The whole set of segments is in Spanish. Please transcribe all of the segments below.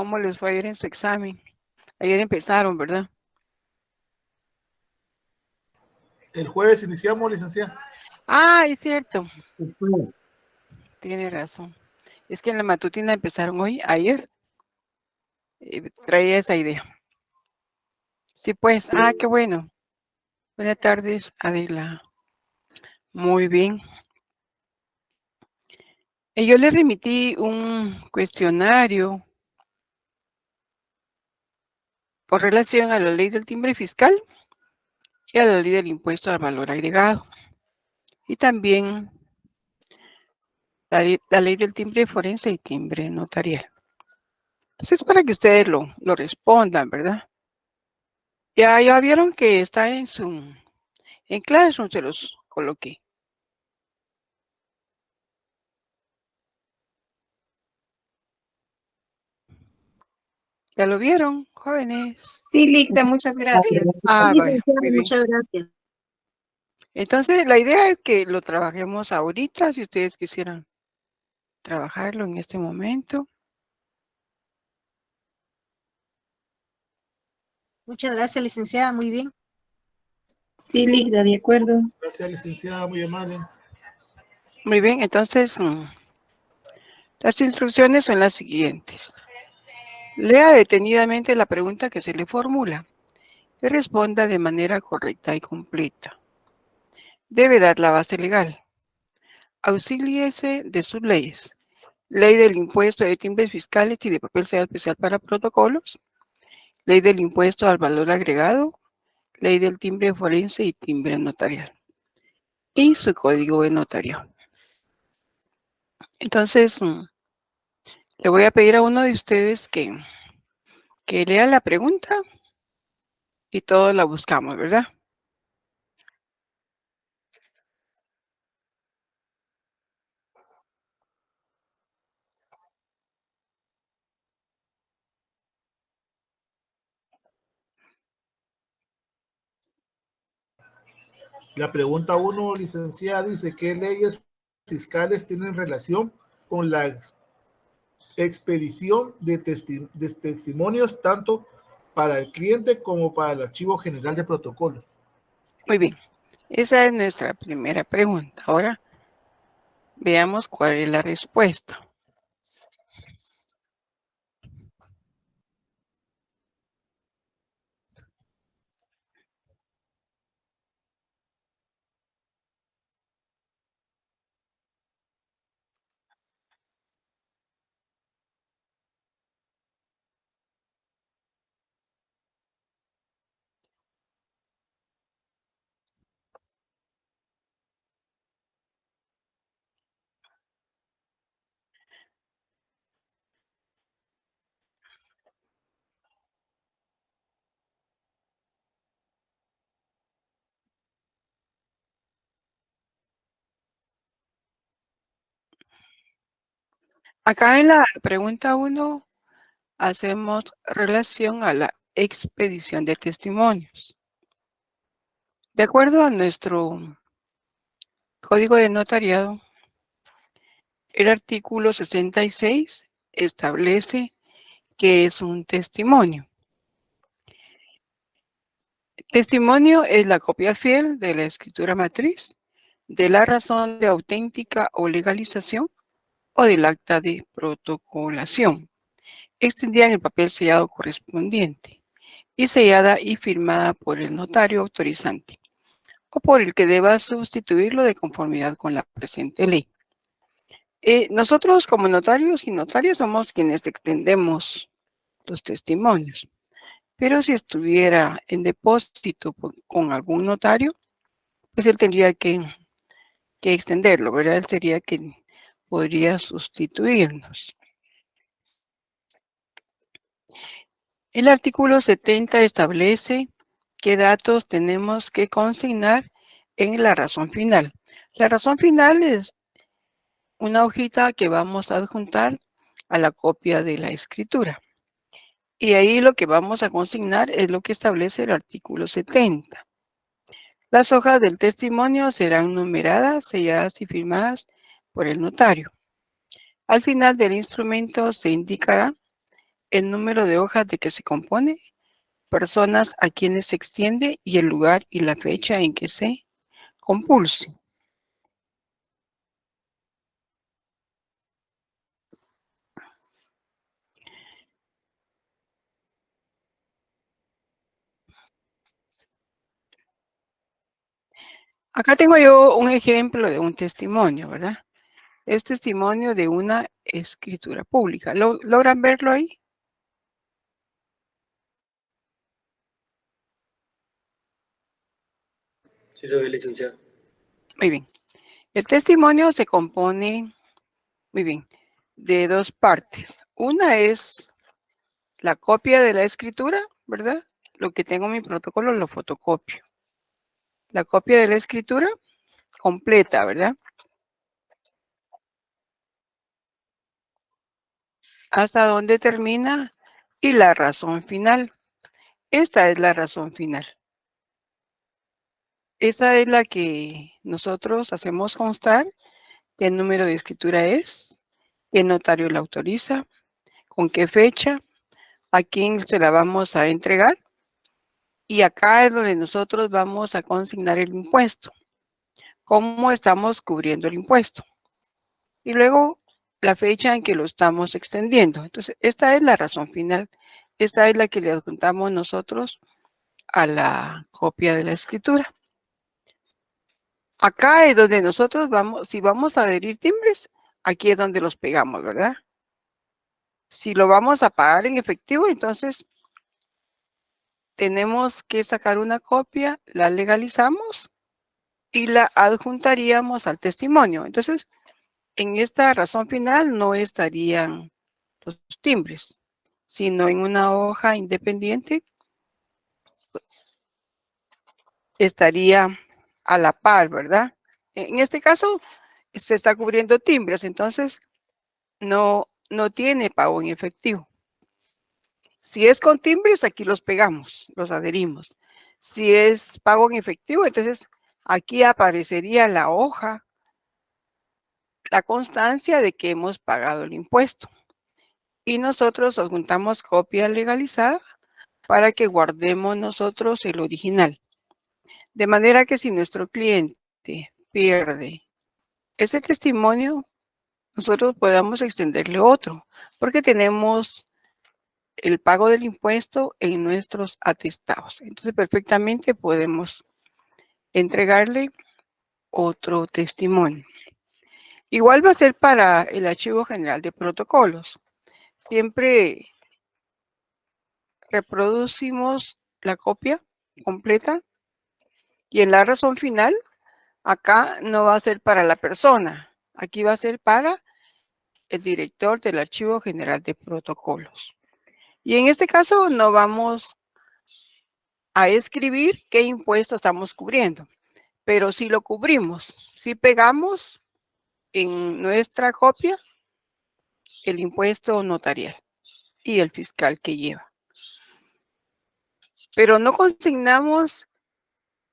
¿Cómo les fue ayer en su examen? Ayer empezaron, ¿verdad? El jueves iniciamos, licenciada. Ah, es cierto. El jueves. Tiene razón. Es que en la matutina empezaron hoy, ayer. Traía esa idea. Sí, pues. Ah, qué bueno. Buenas tardes, Adela. Muy bien. Yo le remití un cuestionario con relación a la ley del timbre fiscal y a la ley del impuesto al valor agregado. Y también la ley del timbre forense y timbre notarial. Entonces, para que ustedes lo respondan, ¿verdad? Ya vieron que está en Classroom, se los coloqué. ¿Ya lo vieron, jóvenes? Sí, Ligda, muchas gracias. Ah, Sí, vaya, licenciada, muy bien. muchas gracias. Entonces, la idea es que lo trabajemos ahorita, si ustedes quisieran trabajarlo en este momento. Muchas gracias, licenciada, muy bien. Sí, Ligda, de acuerdo. Gracias, licenciada, muy amable. Muy bien, entonces, las instrucciones son las siguientes. Lea detenidamente la pregunta que se le formula y responda de manera correcta y completa. Debe dar la base legal. Auxíliese de sus leyes. Ley del impuesto de timbres fiscales y de papel sello especial para protocolos. Ley del impuesto al valor agregado. Ley del timbre forense y timbre notarial. Y su código de notario. Entonces, le voy a pedir a uno de ustedes que lea la pregunta y todos la buscamos, ¿verdad? La pregunta 1, licenciada, dice: ¿qué leyes fiscales tienen relación con la expedición de testimonios tanto para el cliente como para el Archivo General de Protocolos? Muy bien. Esa es nuestra primera pregunta. Ahora veamos cuál es la respuesta. Acá en la pregunta 1 hacemos relación a la expedición de testimonios. De acuerdo a nuestro código de notariado, el artículo 66 establece que es un testimonio. Testimonio es la copia fiel de la escritura matriz, de la razón de auténtica o legalización o del acta de protocolación, extendida en el papel sellado correspondiente y sellada y firmada por el notario autorizante o por el que deba sustituirlo de conformidad con la presente ley. Nosotros como notarios y notarias somos quienes extendemos los testimonios, pero si estuviera en depósito con algún notario, pues él tendría que extenderlo, ¿verdad? Él sería quien podría sustituirnos. El artículo 70 establece qué datos tenemos que consignar en la razón final. La razón final es una hojita que vamos a adjuntar a la copia de la escritura. Y ahí lo que vamos a consignar es lo que establece el artículo 70. Las hojas del testimonio serán numeradas, selladas y firmadas por el notario. Al final del instrumento se indicará el número de hojas de que se compone, personas a quienes se extiende y el lugar y la fecha en que se compulse. Acá tengo yo un ejemplo de un testimonio, ¿verdad? Es testimonio de una escritura pública. ¿Logran verlo ahí? Sí se ve, licenciado. Muy bien. El testimonio se compone, muy bien, de dos partes. Una es la copia de la escritura, ¿verdad? Lo que tengo en mi protocolo lo fotocopio. La copia de la escritura completa, ¿verdad? Hasta donde termina y la razón final. Esta es la razón final. Esta es la que nosotros hacemos constar, qué número de escritura es, qué notario la autoriza, con qué fecha, a quién se la vamos a entregar. Y acá es donde nosotros vamos a consignar el impuesto. ¿Cómo estamos cubriendo el impuesto? Y luego la fecha en que lo estamos extendiendo. Entonces, esta es la razón final. Esta es la que le adjuntamos nosotros a la copia de la escritura. Acá es donde nosotros vamos, si vamos a adherir timbres, aquí es donde los pegamos, ¿verdad? Si lo vamos a pagar en efectivo, entonces tenemos que sacar una copia, la legalizamos y la adjuntaríamos al testimonio. Entonces, en esta razón final no estarían los timbres, sino en una hoja independiente estaría a la par, ¿verdad? En este caso se está cubriendo timbres, entonces no tiene pago en efectivo. Si es con timbres, aquí los pegamos, los adherimos. Si es pago en efectivo, entonces aquí aparecería la hoja, la constancia de que hemos pagado el impuesto. Y nosotros adjuntamos copia legalizada para que guardemos nosotros el original. De manera que si nuestro cliente pierde ese testimonio, nosotros podamos extenderle otro, porque tenemos el pago del impuesto en nuestros atestados. Entonces, perfectamente podemos entregarle otro testimonio. Igual va a ser para el Archivo General de Protocolos. Siempre reproducimos la copia completa y en la razón final, acá no va a ser para la persona, aquí va a ser para el director del Archivo General de Protocolos. Y en este caso no vamos a escribir qué impuesto estamos cubriendo, pero si lo cubrimos, si pegamos en nuestra copia el impuesto notarial y el fiscal que lleva. Pero no consignamos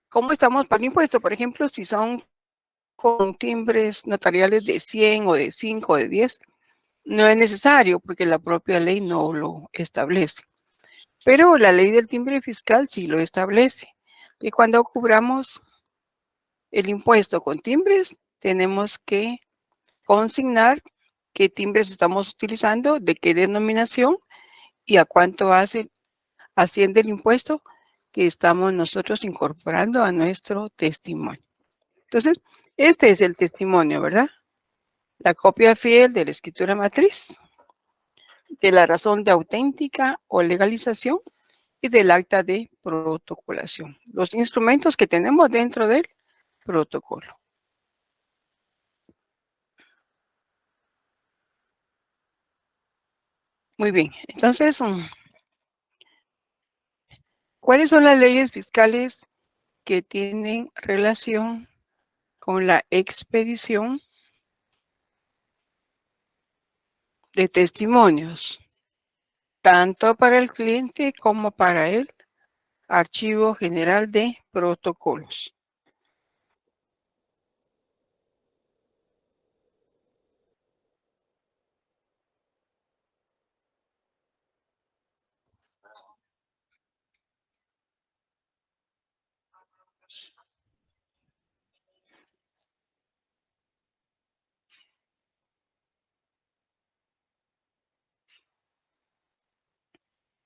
cómo estamos para el impuesto. Por ejemplo, si son con timbres notariales de 100 o de 5 o de 10, no es necesario porque la propia ley no lo establece. Pero la ley del timbre fiscal sí lo establece. Y cuando cobramos el impuesto con timbres, tenemos que consignar qué timbres estamos utilizando, de qué denominación y a cuánto asciende el impuesto que estamos nosotros incorporando a nuestro testimonio. Entonces, este es el testimonio, ¿verdad? La copia fiel de la escritura matriz, de la razón de auténtica o legalización y del acta de protocolación. Los instrumentos que tenemos dentro del protocolo. Muy bien, entonces, ¿cuáles son las leyes fiscales que tienen relación con la expedición de testimonios, tanto para el cliente como para el Archivo General de Protocolos?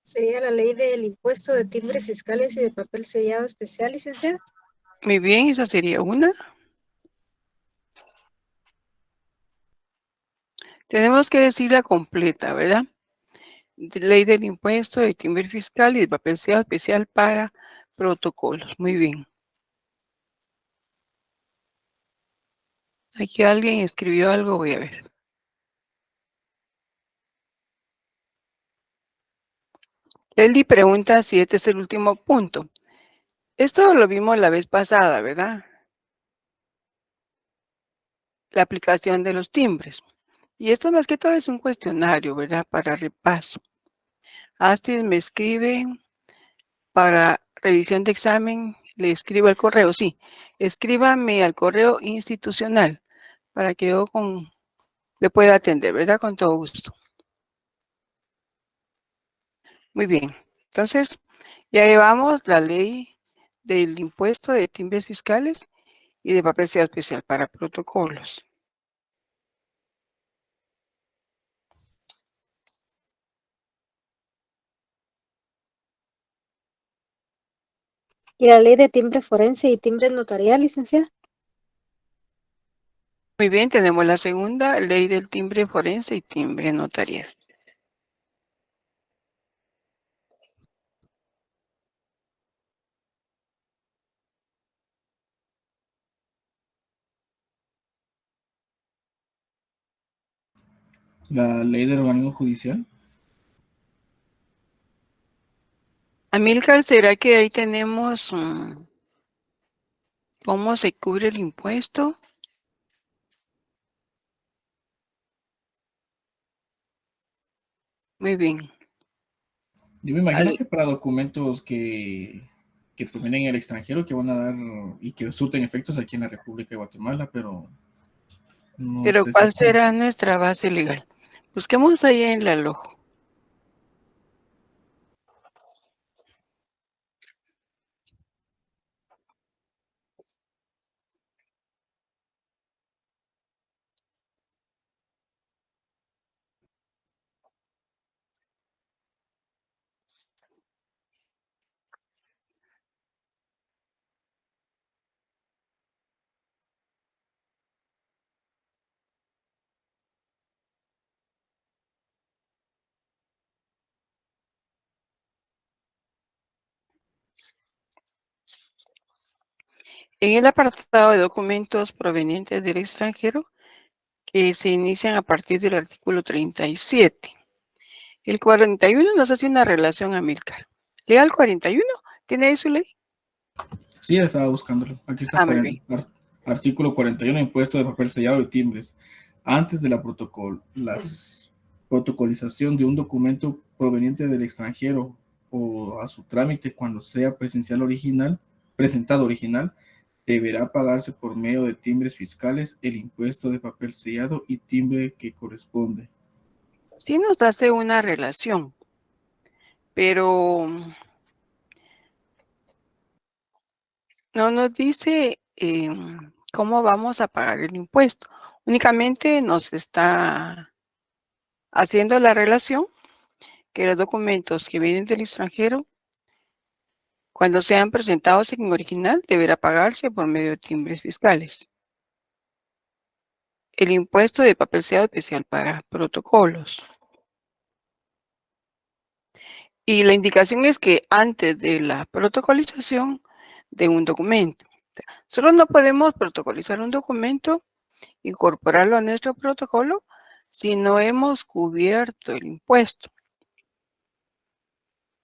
Sería la ley del impuesto de timbres fiscales y de papel sellado especial, licenciada. Muy bien, esa sería una. Tenemos que decirla completa, ¿verdad? Ley del impuesto de timbre fiscal y de papel sellado especial para protocolos. Muy bien. Aquí alguien escribió algo, voy a ver. Eldi pregunta si este es el último punto. Esto lo vimos la vez pasada, ¿verdad? La aplicación de los timbres. Y esto más que todo es un cuestionario, ¿verdad? Para repaso. Astrid me escribe para revisión de examen, le escribo al correo, sí. Escríbame al correo institucional para que yo le pueda atender, ¿verdad? Con todo gusto. Muy bien. Entonces, ya llevamos la ley del impuesto de timbres fiscales y de papel sellado especial para protocolos. Y la ley de timbre forense y timbre notarial, licenciada. Muy bien, tenemos la segunda ley del timbre forense y timbre notarial. La ley del organismo judicial. Amílcar, ¿será que ahí tenemos cómo se cubre el impuesto? Muy bien. Yo me imagino que para documentos que provienen del extranjero, que van a dar y que surten efectos aquí en la República de Guatemala, pero no Pero sé ¿cuál exactamente. será nuestra base legal? Busquemos ahí en la LOJ. En el apartado de documentos provenientes del extranjero, que se inician a partir del artículo 37. El 41 nos hace una relación, Amílcar. ¿Lea el 41? ¿Tiene ahí su ley? Sí, estaba buscándolo. Aquí está Muy bien. artículo 41, impuesto de papel sellado y timbres. Antes de la protocolización de un documento proveniente del extranjero o a su trámite cuando sea presentado original, deberá pagarse por medio de timbres fiscales el impuesto de papel sellado y timbre que corresponde. Sí nos hace una relación, pero no nos dice cómo vamos a pagar el impuesto. Únicamente nos está haciendo la relación que los documentos que vienen del extranjero, cuando sean presentados en original, deberá pagarse por medio de timbres fiscales. El impuesto de papel sellado especial para protocolos. Y la indicación es que antes de la protocolización de un documento. Nosotros no podemos protocolizar un documento, incorporarlo a nuestro protocolo, si no hemos cubierto el impuesto.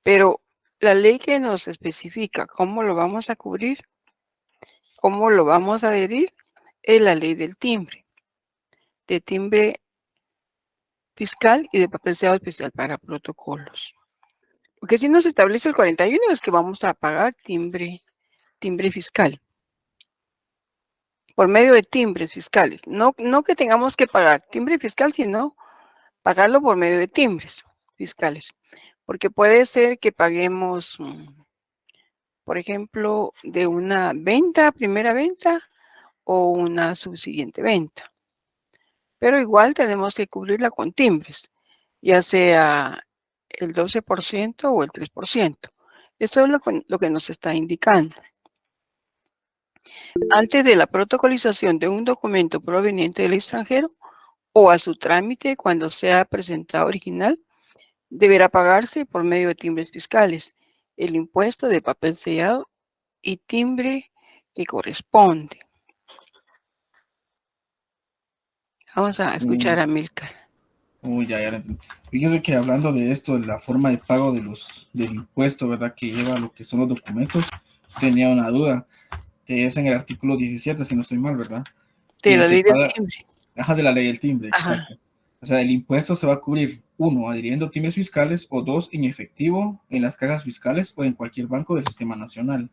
Pero la ley que nos especifica cómo lo vamos a cubrir, cómo lo vamos a adherir, es la ley del timbre, de timbre fiscal y de papel sellado especial para protocolos. Porque si nos establece el 41 es que vamos a pagar timbre fiscal por medio de timbres fiscales. No que tengamos que pagar timbre fiscal, sino pagarlo por medio de timbres fiscales. Porque puede ser que paguemos por ejemplo, de una venta, primera venta o una subsiguiente venta. Pero igual tenemos que cubrirla con timbres, ya sea el 12% o el 3%. Esto es lo que nos está indicando. Antes de la protocolización de un documento proveniente del extranjero o a su trámite cuando sea presentado original, deberá pagarse por medio de timbres fiscales el impuesto de papel sellado y timbre que corresponde. Vamos a escuchar a Milka. Uy, ya lo entendí. Fíjese que hablando de esto, de la forma de pago del impuesto, ¿verdad? Que lleva lo que son los documentos, tenía una duda, que es en el artículo 17, si no estoy mal, ¿verdad? De Que la se ley del paga, timbre. ajá, de la ley del timbre, Ajá. exacto. O sea, el impuesto se va a cubrir, 1, adhiriendo timbres fiscales, o 2, en efectivo, en las cajas fiscales o en cualquier banco del sistema nacional.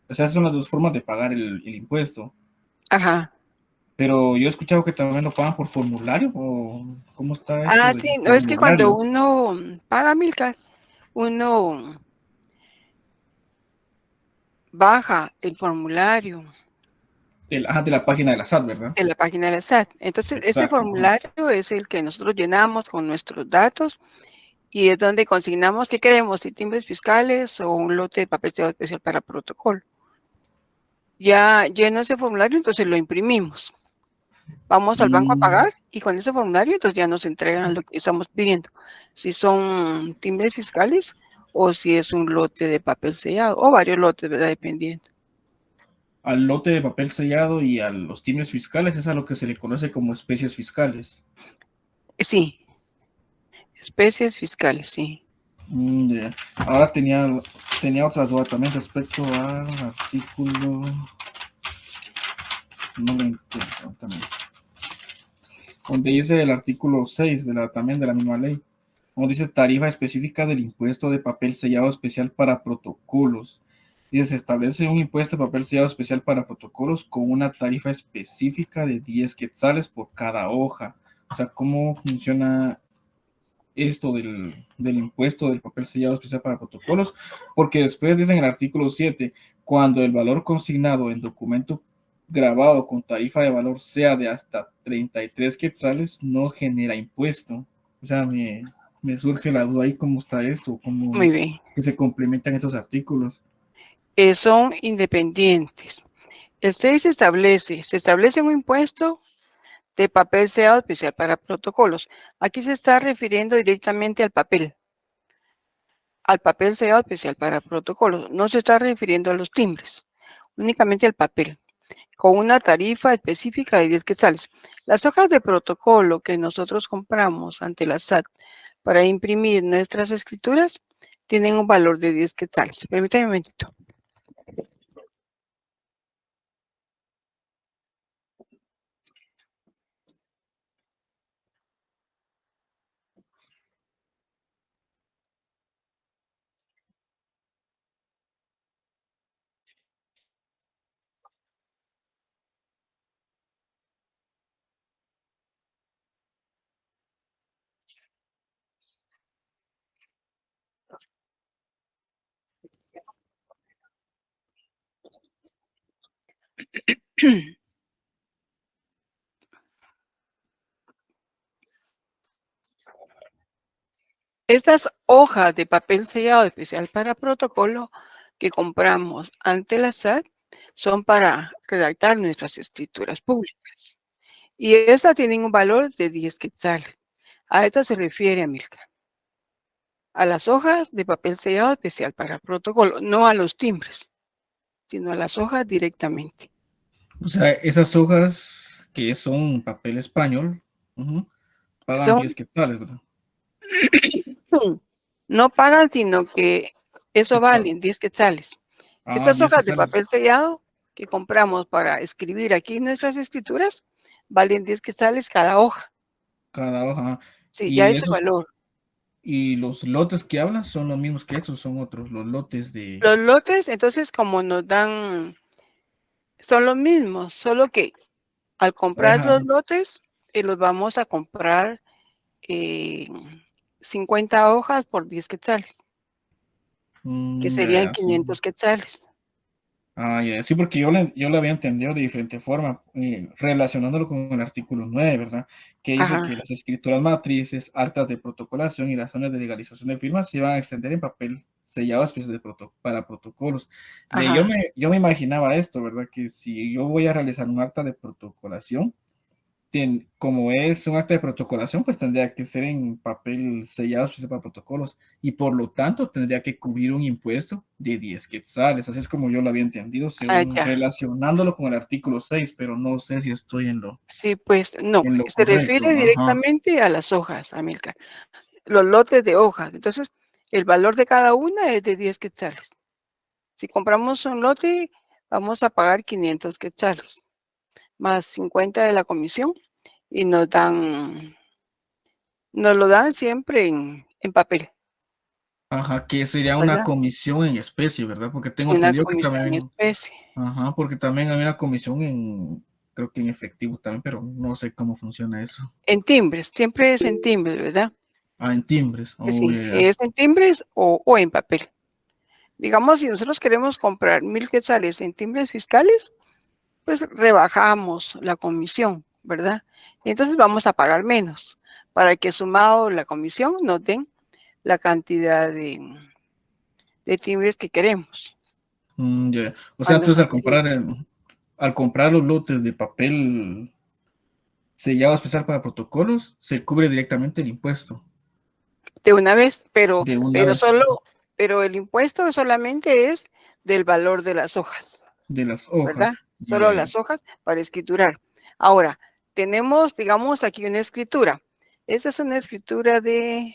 O sea, esas son las dos formas de pagar el impuesto. Ajá. Pero yo he escuchado que también lo pagan por formulario, o ¿cómo está esto Ah, del sí, no es que cuando formulario? uno paga Milka, uno baja el formulario De la página de la SAT, ¿verdad? de la página de la SAT. Entonces, ese Exacto. Ajá. formulario es el que nosotros llenamos con nuestros datos y es donde consignamos qué queremos, si timbres fiscales o un lote de papel sellado especial para protocolo. Ya lleno ese formulario, entonces lo imprimimos. Vamos al banco a pagar y con ese formulario entonces ya nos entregan lo que estamos pidiendo. Si son timbres fiscales o si es un lote de papel sellado o varios lotes, ¿verdad? Dependiendo. Al lote de papel sellado y a los timbres fiscales es a lo que se le conoce como especies fiscales. Sí, especies fiscales, sí. Ya. Ahora tenía otra duda también respecto al artículo. No lo encuentro también. Donde dice el artículo 6 también de la misma ley. Donde dice tarifa específica del impuesto de papel sellado especial para protocolos. Y se establece un impuesto de papel sellado especial para protocolos con una tarifa específica de 10 quetzales por cada hoja. O sea, ¿cómo funciona esto del impuesto del papel sellado especial para protocolos? Porque después dice en el artículo 7, cuando el valor consignado en documento grabado con tarifa de valor sea de hasta 33 quetzales, no genera impuesto. O sea, me surge la duda ahí cómo está esto, cómo Muy es bien. que se complementan estos artículos. Son independientes. El 6 se establece un impuesto de papel sellado especial para protocolos. Aquí se está refiriendo directamente al papel sellado especial para protocolos. No se está refiriendo a los timbres, únicamente al papel, con una tarifa específica de 10 quetzales. Las hojas de protocolo que nosotros compramos ante la SAT para imprimir nuestras escrituras tienen un valor de 10 quetzales. Permítame un momentito. Estas hojas de papel sellado especial para protocolo que compramos ante la SAT son para redactar nuestras escrituras públicas. Y estas tienen un valor de 10 quetzales. A esto se refiere Amilcar. A las hojas de papel sellado especial para protocolo, no a los timbres, sino a las hojas directamente. O sea, esas hojas que son papel español, pagan Son 10 quetzales, ¿verdad? no pagan, sino que eso vale 10 quetzales. Ah, Estas 10 hojas de quetzales papel sellado que compramos para escribir aquí nuestras escrituras valen 10 quetzales cada hoja. cada hoja. Sí, ya Y es el esos, valor. y los lotes que hablan son los mismos que esos, son otros, los lotes de... Los lotes, entonces, como nos dan, son los mismos, solo que al comprar Ajá, los lotes, los vamos a comprar 50 hojas por 10 quetzales. que Mm, ya, serían ya, sí. 500 quetzales. Ah, ya, sí, porque yo lo había entendido de diferente forma, relacionándolo con el artículo 9, ¿verdad? Que dice Ajá, que las escrituras matrices, actas de protocolación y las zonas de legalización de firmas se van a extender en papel sellado para protocolos. De ahí ajá. yo me imaginaba esto, ¿verdad? Que si yo voy a realizar un acta de protocolación, como es un acta de protocolación, pues tendría que ser en papel sellado especial para protocolos y por lo tanto tendría que cubrir un impuesto de 10 quetzales. Así es como yo lo había entendido, Ah, según ya. relacionándolo con el artículo 6, pero no sé si estoy Sí, pues no, en lo se refiere correcto. Ajá, directamente a las hojas, Amilcar. Los lotes de hojas. Entonces, el valor de cada una es de 10 quetzales. Si compramos un lote, vamos a pagar 500 quetzales, más 50 de la comisión, y nos lo dan siempre en papel, ajá, que sería una ¿verdad? comisión en especie, ¿verdad? Porque tengo Una entendido que comisión en también, especie. ajá, porque también hay una comisión creo que en efectivo también, pero no sé cómo funciona eso. En timbres, siempre es en timbres, ¿verdad? Ah, en timbres. Oh, Sí, ya, si ya. es en timbres o en papel. Digamos, si nosotros queremos comprar 1000 quetzales en timbres fiscales, pues rebajamos la comisión, ¿verdad? Y entonces vamos a pagar menos para que sumado la comisión nos den la cantidad de timbres que queremos Ya. O sea, cuando entonces son timbres. al comprar los lotes de papel sellado especial para protocolos, se cubre directamente el impuesto De una vez, de una vez pero el impuesto solamente es del valor de las hojas, de las ¿verdad? hojas. Solo Ya, ya. las hojas para escriturar. Ahora, tenemos, digamos, aquí una escritura. Esta es una escritura de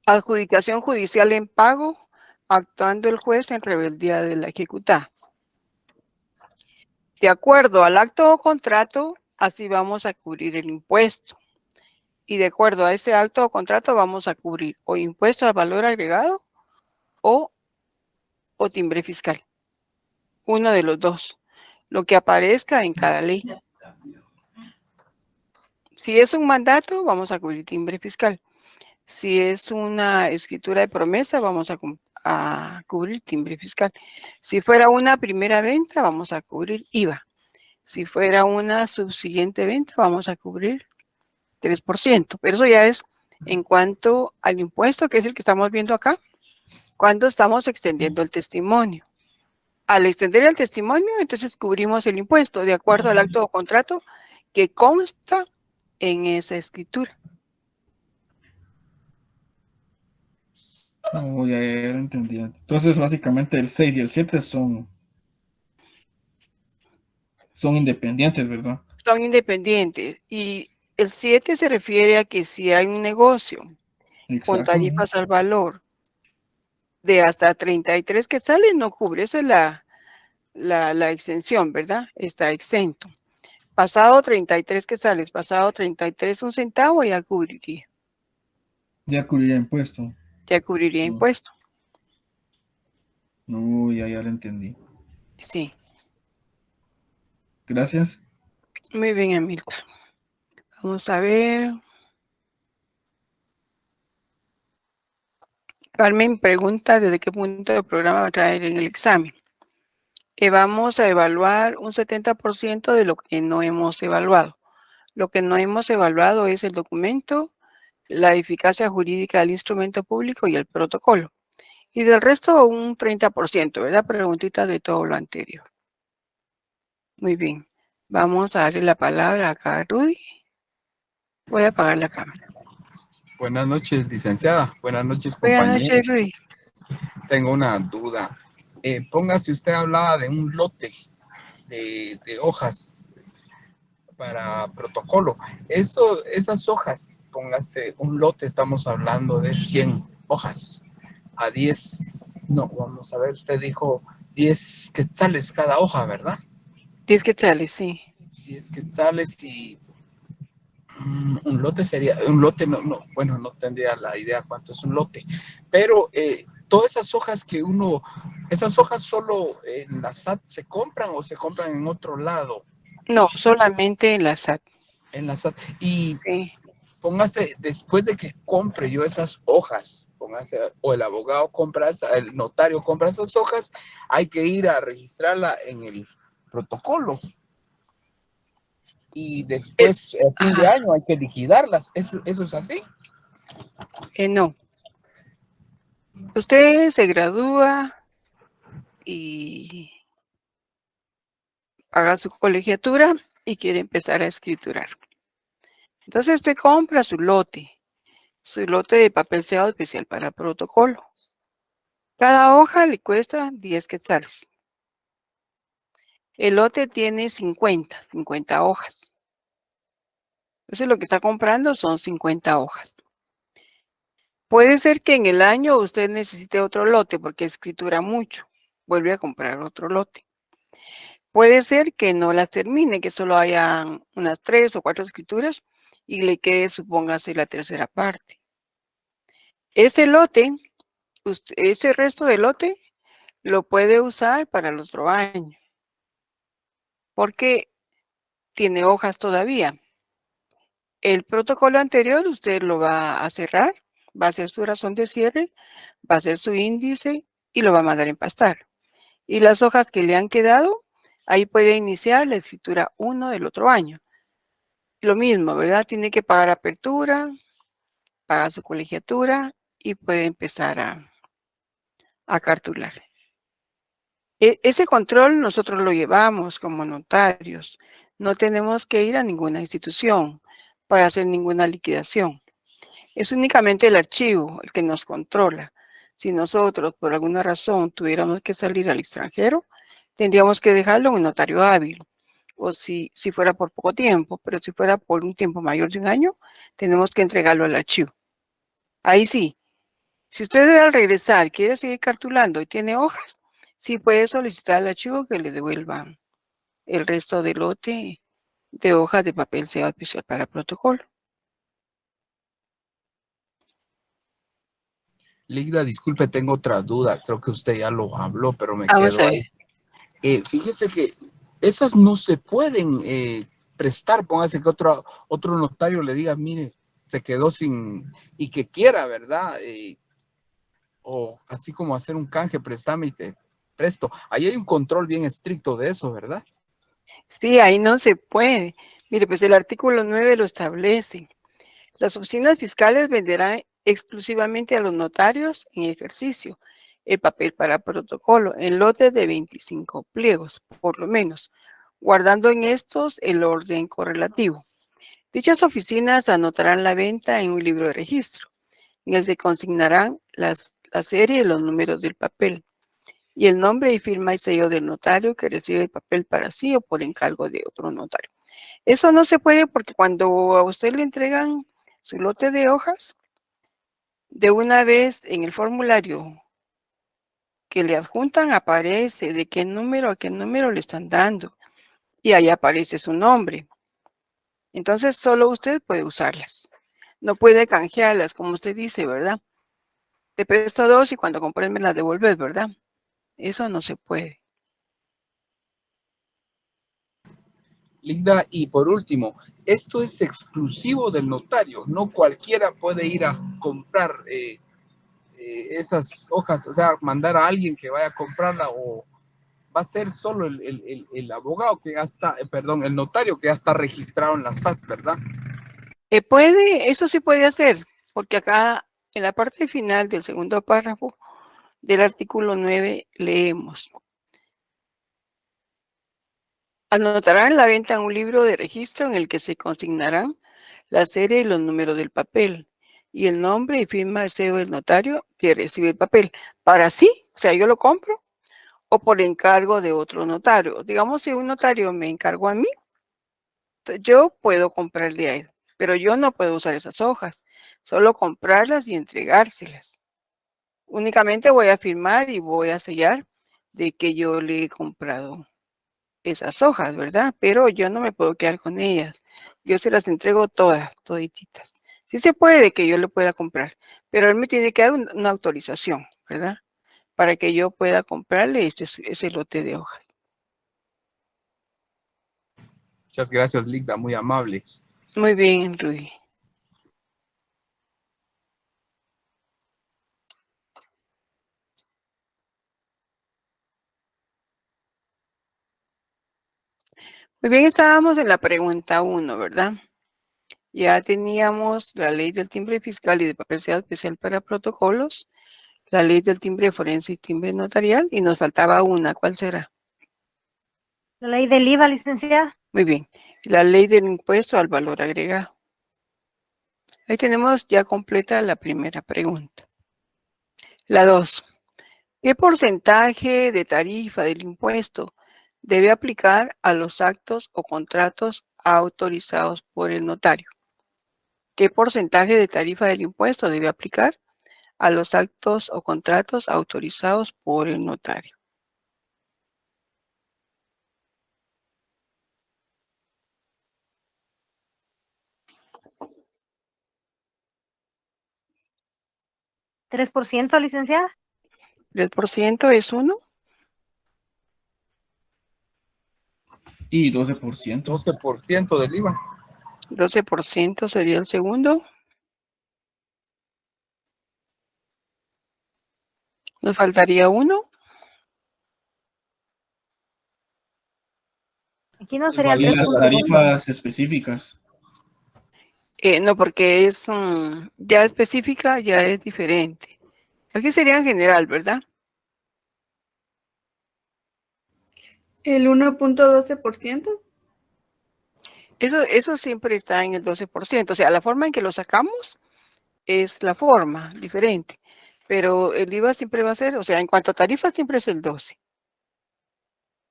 adjudicación judicial en pago, actuando el juez en rebeldía de la ejecutada. De acuerdo al acto o contrato, así vamos a cubrir el impuesto. Y de acuerdo a ese acto o contrato, vamos a cubrir o impuesto al valor agregado o, o timbre fiscal. Uno de los dos. Lo que aparezca en cada ley. Si es un mandato, vamos a cubrir timbre fiscal. Si es una escritura de promesa, vamos a cubrir timbre fiscal. Si fuera una primera venta, vamos a cubrir IVA. Si fuera una subsiguiente venta, vamos a cubrir 3%. Pero eso ya es en cuanto al impuesto, que es el que estamos viendo acá, cuando estamos extendiendo el testimonio. Al extender el testimonio, entonces cubrimos el impuesto de acuerdo al acto o contrato que consta en esa escritura. Oh, ya lo entendí. Entonces, básicamente el 6 y el 7 son independientes, ¿verdad? Son independientes. Y el 7 se refiere a que si hay un negocio con Exacto. Ajá. tarifas al valor de hasta 33 quetzales, no cubre. Esa es la exención, ¿verdad? Está exento. Pasado 33 quetzales, pasado 33 un centavo, ya cubriría Ya cubriría impuesto. No, impuesto. no, ya lo entendí. Sí, Gracias. muy bien, Amilcar. Vamos a ver. Carmen pregunta desde qué punto del programa va a traer en el examen. Que vamos a evaluar un 70% de lo que no hemos evaluado. Lo que no hemos evaluado es el documento, la eficacia jurídica del instrumento público y el protocolo. Y del resto un 30%, ¿verdad? Preguntita de todo lo anterior. Muy bien. Vamos a darle la palabra acá a Rudy. Voy a apagar la cámara. Buenas noches, licenciada. Buenas noches, Buenas compañeros. noches, Rudy. Tengo una duda. Póngase, usted hablaba de un lote de hojas para protocolo. Esas hojas, póngase un lote, estamos hablando de 100 hojas a 10, no, vamos a ver, usted dijo 10 quetzales cada hoja, ¿verdad? 10 quetzales, sí. 10 quetzales y un lote sería, un lote bueno, no tendría la idea cuánto es un lote, pero todas esas hojas esas hojas solo en la SAT se compran o se compran en otro lado, No, solamente en la SAT. en la SAT. Y Sí. póngase, después de que compre yo esas hojas, póngase, o el abogado compra, el notario compra esas hojas, hay que ir a registrarla en el protocolo. Y después, a fin de Ajá. año, hay que liquidarlas. ¿Eso es así? No. Usted se gradúa y haga su colegiatura y quiere empezar a escriturar. Entonces usted compra su lote de papel sellado especial para protocolo. Cada hoja le cuesta 10 quetzales. El lote tiene 50 hojas. Entonces lo que está comprando son 50 hojas. Puede ser que en el año usted necesite otro lote porque escritura mucho. Vuelve a comprar otro lote. Puede ser que no las termine, que solo hayan unas 3 o 4 escrituras y le quede, supóngase, la tercera parte. Ese lote, ese resto de lote, lo puede usar para el otro año, porque tiene hojas todavía. El protocolo anterior usted lo va a cerrar, va a hacer su razón de cierre, va a hacer su índice y lo va a mandar a empastar. Y las hojas que le han quedado, ahí puede iniciar la escritura 1 del otro año. Lo mismo, ¿verdad? Tiene que pagar apertura, paga su colegiatura y puede empezar a cartular. Ese control nosotros lo llevamos como notarios. No tenemos que ir a ninguna institución para hacer ninguna liquidación. Es únicamente el archivo el que nos controla. Si nosotros por alguna razón tuviéramos que salir al extranjero, tendríamos que dejarlo en un notario hábil. O si fuera por poco tiempo, pero si fuera por un tiempo mayor de un año, tenemos que entregarlo al archivo. Ahí sí, si usted al regresar quiere seguir cartulando y tiene hojas, sí puede solicitar al archivo que le devuelvan el resto del lote de hojas de papel sellado especial para protocolo. Ligda, disculpe, tengo otra duda. Creo que usted ya lo habló, pero me Vamos quedo a ahí. ver. Fíjese que esas no se pueden prestar. Póngase que otro notario le diga, mire, se quedó sin, y que quiera, ¿verdad? O así como hacer un canje, préstame y te presto. Ahí hay un control bien estricto de eso, ¿verdad? Sí, ahí no se puede. Mire, pues el artículo 9 lo establece. Las oficinas fiscales venderán exclusivamente a los notarios en ejercicio el papel para protocolo en lotes de 25 pliegos, por lo menos, guardando en estos el orden correlativo. Dichas oficinas anotarán la venta en un libro de registro, en el que consignarán la serie y los números del papel, y el nombre y firma y sello del notario que recibe el papel para sí o por encargo de otro notario. Eso no se puede porque cuando a usted le entregan su lote de hojas, de una vez en el formulario que le adjuntan aparece de qué número a qué número le están dando y ahí aparece su nombre. Entonces solo usted puede usarlas. No puede canjearlas, como usted dice, ¿verdad? Te presto 2 y cuando compres me las devuelves, ¿verdad? Eso no se puede. Linda, y por último, esto es exclusivo del notario, no cualquiera puede ir a comprar esas hojas, o sea, mandar a alguien que vaya a comprarla, o va a ser solo el abogado que ya está, perdón, el notario que ya está registrado en la SAT, ¿verdad? Eso sí puede hacer, porque acá en la parte final del segundo párrafo del artículo 9 leemos: anotarán la venta en un libro de registro en el que se consignarán la serie y los números del papel y el nombre y firma el sello del notario que recibe el papel. Para sí, o sea, yo lo compro o por encargo de otro notario. Digamos, si un notario me encargó a mí, yo puedo comprarle a él, pero yo no puedo usar esas hojas, solo comprarlas y entregárselas. Únicamente voy a firmar y voy a sellar de que yo le he comprado esas hojas, ¿verdad? Pero yo no me puedo quedar con ellas. Yo se las entrego todas, todititas. Sí se puede que yo le pueda comprar, pero él me tiene que dar una autorización, ¿verdad? Para que yo pueda comprarle ese lote de hojas. Muchas gracias, Ligda, muy amable. Muy bien, Rudy. Muy bien, estábamos en la pregunta 1, ¿verdad? Ya teníamos la ley del timbre fiscal y de papel sellado especial para protocolos, la ley del timbre forense y timbre notarial, y nos faltaba una. ¿Cuál será? La ley del IVA, licenciada. Muy bien. La ley del impuesto al valor agregado. Ahí tenemos ya completa la primera pregunta. La 2. ¿Qué porcentaje de tarifa del impuesto debe aplicar a los actos o contratos autorizados por el notario? ¿Qué porcentaje de tarifa del impuesto debe aplicar a los actos o contratos autorizados por el notario? ¿3%, licenciada? ¿3% es uno? Y 12%. 12% del IVA. ¿12% sería el segundo? ¿Nos faltaría uno? Aquí no sería el Igual Y las 3.5. tarifas específicas. No, porque es ya específica, ya es diferente. Aquí sería en general, ¿verdad? El 1.12%. Eso siempre está en el 12%. O sea, la forma en que lo sacamos es la forma diferente. Pero el IVA siempre va a ser, o sea, en cuanto a tarifa siempre es el 12.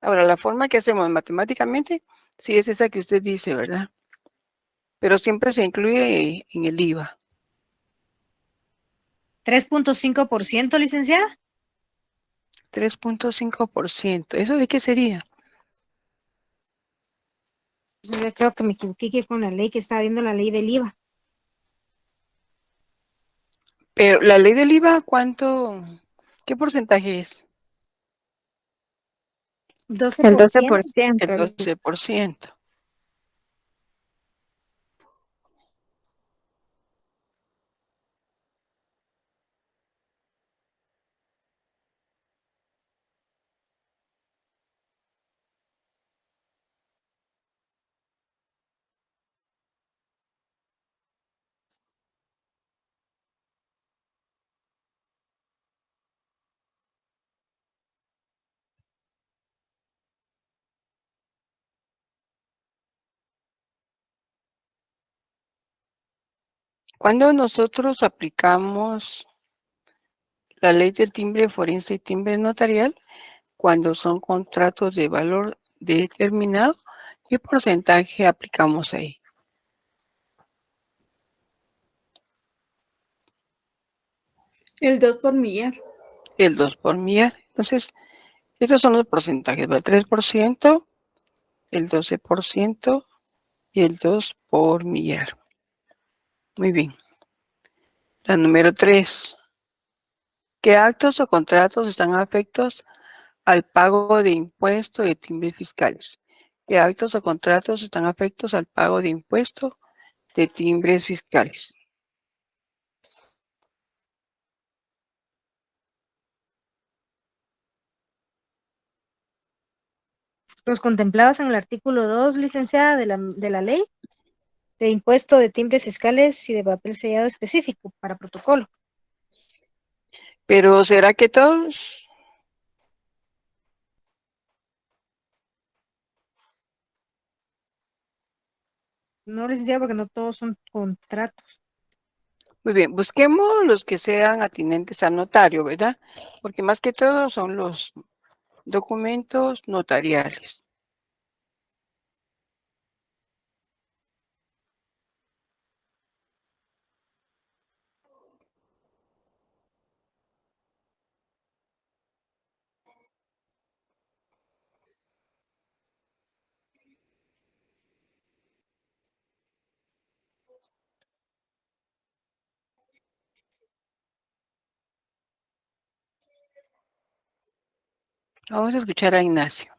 Ahora, la forma que hacemos matemáticamente, sí es esa que usted dice, ¿verdad? Pero siempre se incluye en el IVA. 3.5%, licenciada. 3.5%. ¿Eso de qué sería? Yo creo que me equivoqué con la ley que estaba viendo, la ley del IVA. Pero la ley del IVA, qué porcentaje es? 12%. El 12%. El 12%. Cuando nosotros aplicamos la ley del timbre forense y timbre notarial, cuando son contratos de valor determinado, ¿qué porcentaje aplicamos ahí? El 2 por millar. El 2 por millar. Entonces, estos son los porcentajes, el 3%, el 12% y el 2 por millar. Muy bien. La número 3. ¿Qué actos o contratos están afectos al pago de impuestos de timbres fiscales? ¿Qué actos o contratos están afectos al pago de impuestos de timbres fiscales? Los contemplados en el artículo 2, licenciada, de la ley de impuesto de timbres fiscales y de papel sellado específico para protocolo. Pero ¿será que todos? No, licenciada, porque no todos son contratos. Muy bien, busquemos los que sean atinentes al notario, ¿verdad? Porque más que todo son los documentos notariales. Vamos a escuchar a Ignacio.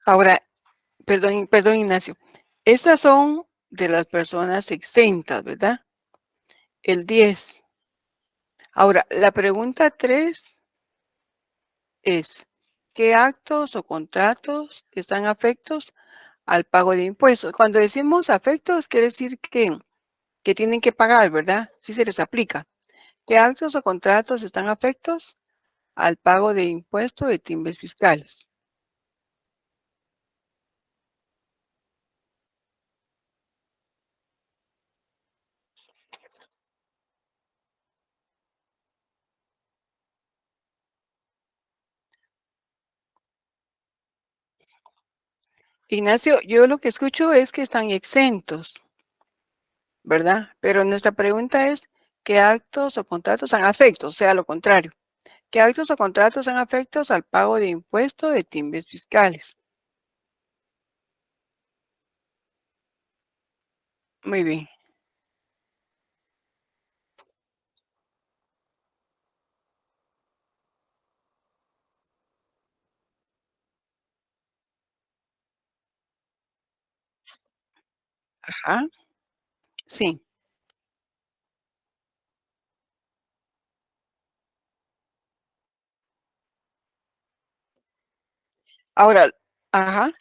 Ahora, perdón, Ignacio. Estas son de las personas exentas, ¿verdad? El 10. Ahora, la pregunta 3 es, ¿qué actos o contratos están afectos al pago de impuestos? Cuando decimos afectos, quiere decir que tienen que pagar, ¿verdad? Sí se les aplica. ¿Qué actos o contratos están afectos al pago de impuestos de timbres fiscales? Ignacio, yo lo que escucho es que están exentos, ¿verdad? Pero nuestra pregunta es, ¿qué actos o contratos están afectos? O sea, lo contrario. ¿Qué actos o contratos están afectos al pago de impuestos de timbres fiscales? Muy bien. Ajá. Sí. Ahora, ajá,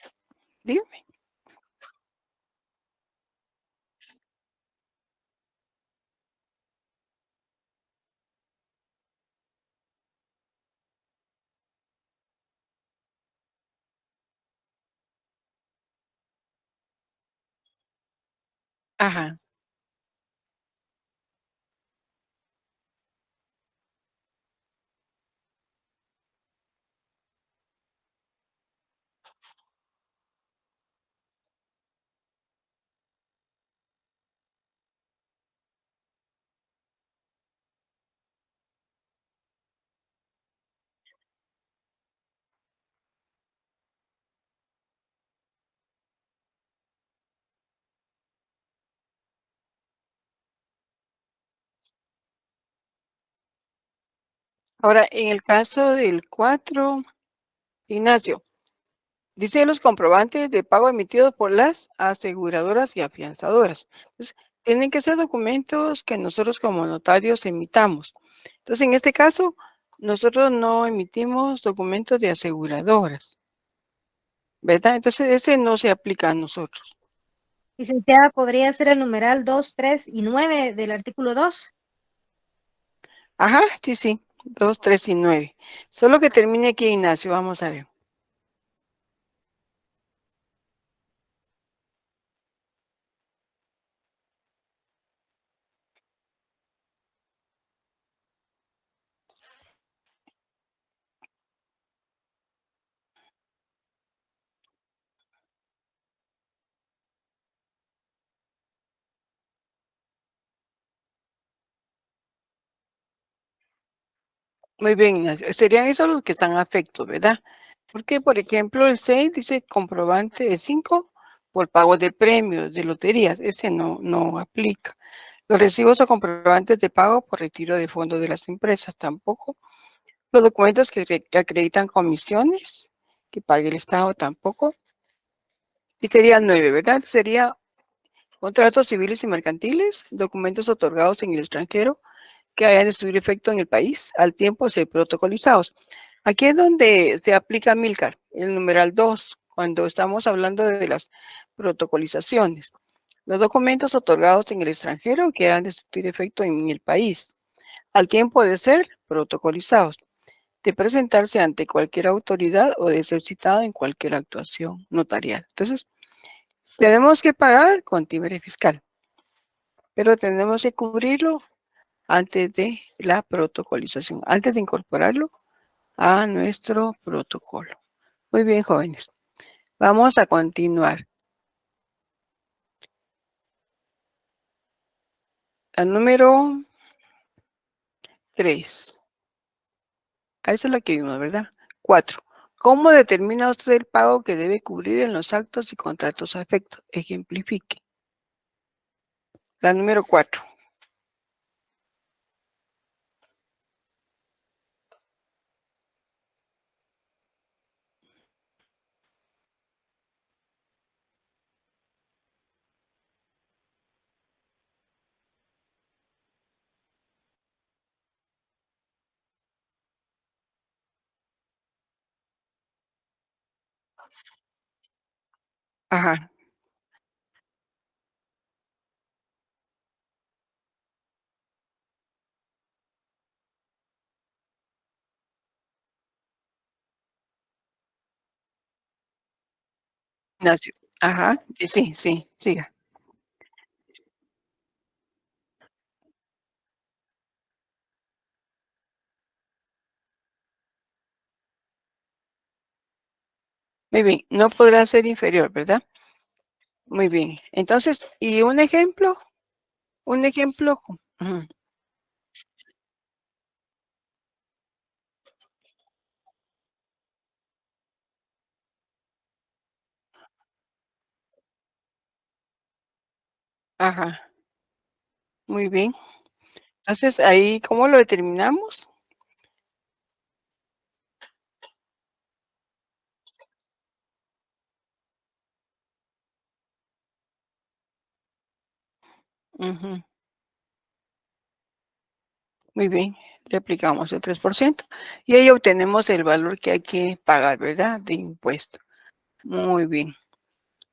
dígame. Ajá. Ahora, en el caso del 4, Ignacio, dice los comprobantes de pago emitidos por las aseguradoras y afianzadoras. Entonces, tienen que ser documentos que nosotros como notarios emitamos. Entonces, en este caso, nosotros no emitimos documentos de aseguradoras, ¿verdad? Entonces, ese no se aplica a nosotros. Licenciada, ¿podría ser el numeral 2, 3 y 9 del artículo 2? Ajá, sí, sí, 2, 3 y 9. Solo que termine aquí, Ignacio, vamos a ver. Muy bien, Ignacio. Serían esos los que están afectos, ¿verdad? Porque, por ejemplo, el 6 dice comprobante de 5 por pago de premios de loterías. Ese no aplica. Los recibos o comprobantes de pago por retiro de fondos de las empresas tampoco. Los documentos que acreditan comisiones que pague el Estado tampoco. Y sería el 9, ¿verdad? Sería contratos civiles y mercantiles, documentos otorgados en el extranjero que hayan de surtir efecto en el país al tiempo de ser protocolizados. Aquí es donde se aplica Milcar, el numeral 2, cuando estamos hablando de las protocolizaciones. Los documentos otorgados en el extranjero que hayan de surtir efecto en el país al tiempo de ser protocolizados, de presentarse ante cualquier autoridad o de ser citado en cualquier actuación notarial. Entonces, tenemos que pagar con timbre fiscal, pero tenemos que cubrirlo antes de la protocolización, antes de incorporarlo a nuestro protocolo. Muy bien, jóvenes. Vamos a continuar. Al número 3. Esa es la que vimos, ¿verdad? 4. ¿Cómo determina usted el pago que debe cubrir en los actos y contratos a efecto? Ejemplifique. La número 4. Ajá. Nació. Ajá. Sí, sí, siga. Muy bien. No podrá ser inferior, ¿verdad? Muy bien. Entonces, ¿y un ejemplo? Un ejemplo. Ujú. Ajá. Muy bien. Entonces, ahí, ¿cómo lo determinamos? Ujú. Muy bien. Le aplicamos el 3% y ahí obtenemos el valor que hay que pagar, ¿verdad? De impuesto. Muy bien.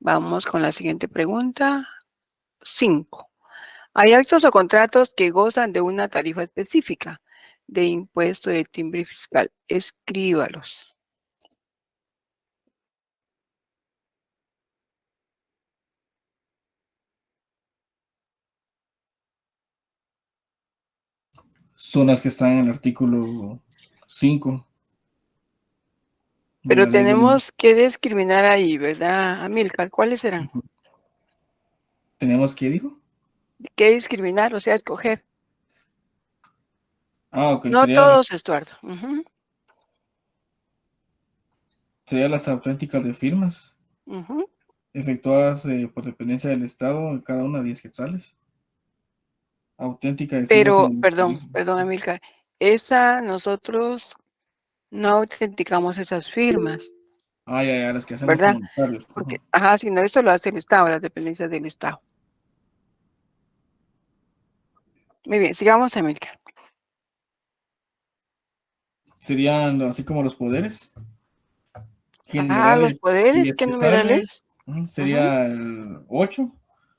Vamos con la siguiente pregunta. 5. Hay actos o contratos que gozan de una tarifa específica de impuesto de timbre fiscal. Escríbalos. Son las que están en el artículo 5 de Pero la ley del... tenemos que discriminar ahí, ¿verdad, Amílcar? ¿Cuáles serán? ¿Tenemos qué dijo? ¿Qué discriminar? O sea, escoger. Ah, ok, No todos, Estuardo. Ujú, sería las auténticas de firmas ujú. efectuadas por dependencia del Estado, en cada una 10 quetzales. Auténtica de firmas Pero, en el perdón, Amílcar. Esa nosotros no autenticamos esas firmas, Ah, ya, las que hacemos ¿verdad? como notarios. Porque, Ajá. ajá, si no, esto lo hace el Estado, las dependencias del Estado. Muy bien, sigamos, Amílcar. Serían así como los poderes Ah, los generales poderes, 10 ¿qué quetzales. numerales? Ujú, Sería el 8.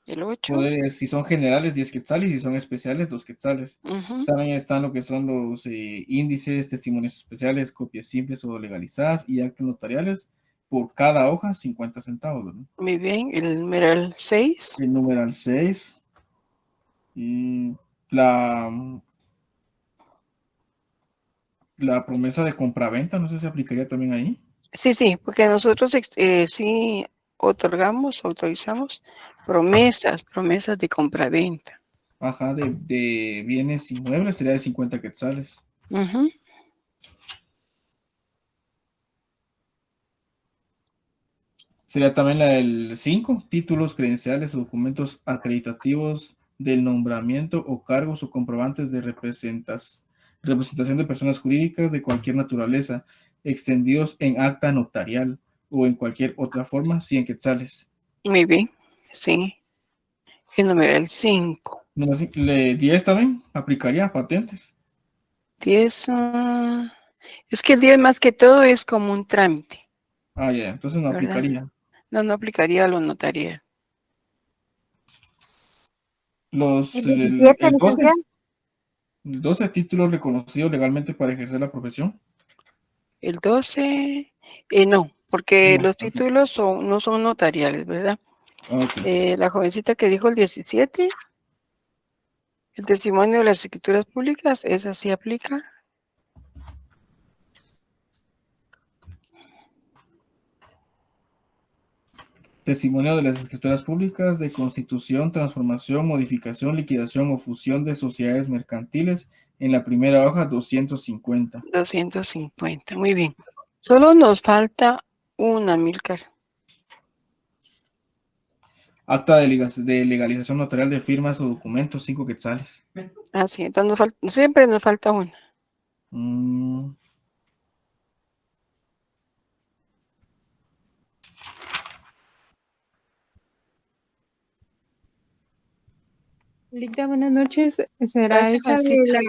el 8. Poderes, si son generales, 10 quetzales, y si son especiales, 2 quetzales. Ujú. También están lo que son los índices, testimonios especiales, copias simples o legalizadas y actos notariales por cada hoja, 50 centavos, ¿verdad? Muy bien, el numeral 6. El numeral 6. Y la, la promesa de compraventa, no sé si aplicaría también ahí. Sí, sí, porque nosotros sí otorgamos, autorizamos promesas de compraventa. Ajá, de bienes inmuebles sería de 50 quetzales. Ujú. Sería también la del 5, títulos, credenciales o documentos acreditativos del nombramiento o cargos o comprobantes de representación de personas jurídicas de cualquier naturaleza, extendidos en acta notarial o en cualquier otra forma, 100 quetzales. Muy bien, sí, el numeral 5. Número 10 también aplicaría a patentes. 10, es que el 10 más que todo es como un trámite, Ah, ya, entonces no ¿verdad? aplicaría. No, no aplicaría a lo notarial. El El, 17, el 12, licenciada. el 12 títulos reconocidos legalmente para ejercer la profesión. El 12, no, porque No, los títulos no son notariales, ¿verdad? ok. La jovencita que dijo el 17, el testimonio de las escrituras públicas, esa sí aplica. Testimonio de las escrituras públicas de constitución, transformación, modificación, liquidación o fusión de sociedades mercantiles en la primera hoja 250. 250, muy bien. Solo nos falta una, Milcar. Acta de legalización notarial de firmas o documentos, 5 quetzales. Así, entonces siempre nos falta una. Mm, Linda, buenas noches. Ay, ¿Será esa de jovencita.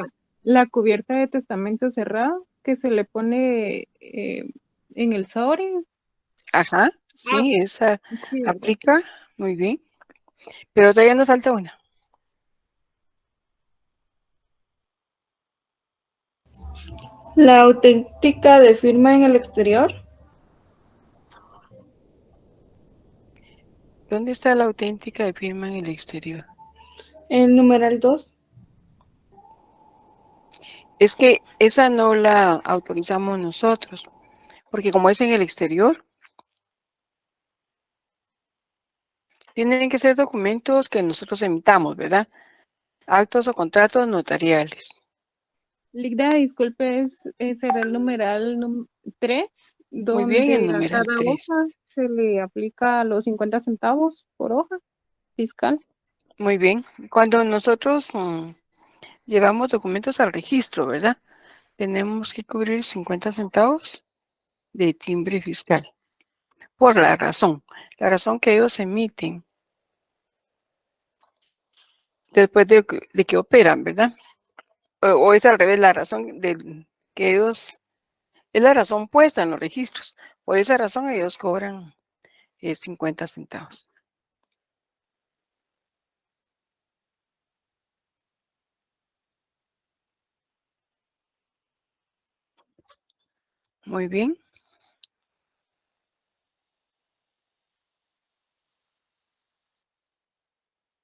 la cubierta de testamento cerrado que se le pone en el sobre? Ajá, sí, esa Sí, aplica. Muy bien. Pero todavía nos falta una. La auténtica de firma en el exterior. ¿Dónde está la auténtica de firma en el exterior? El numeral 2. Es que esa no la autorizamos nosotros, porque como es en el exterior, tienen que ser documentos que nosotros emitamos, ¿verdad? Actos o contratos notariales. Ligda, disculpe, será el numeral 3, Muy bien, el donde a numeral cada 3. hoja se le aplica los 50 centavos por hoja fiscal. Muy bien. Cuando nosotros llevamos documentos al registro, ¿verdad? Tenemos que cubrir 50 centavos de timbre fiscal. Por la razón que ellos emiten después de que operan, ¿verdad? O es al revés, la razón que ellos, es la razón puesta en los registros. Por esa razón ellos cobran 50 centavos. Muy bien.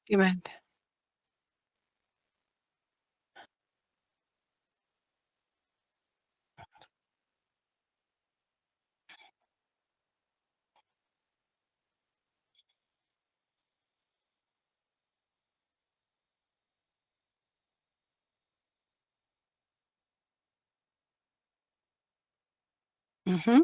Dime. Ujú.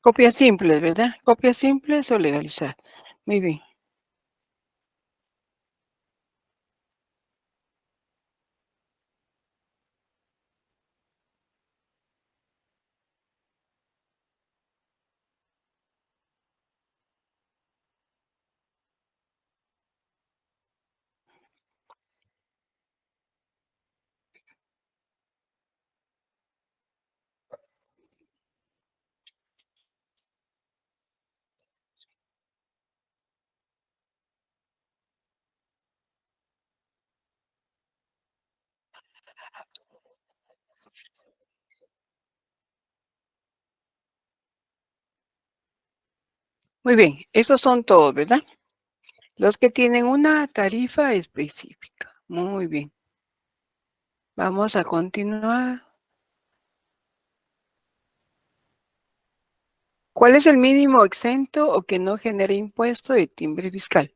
Copias simples, ¿verdad? Copias simples o legalizar. Muy bien. Muy bien. Esos son todos, ¿verdad? Los que tienen una tarifa específica. Muy bien. Vamos a continuar. ¿Cuál es el mínimo exento o que no genere impuesto de timbre fiscal?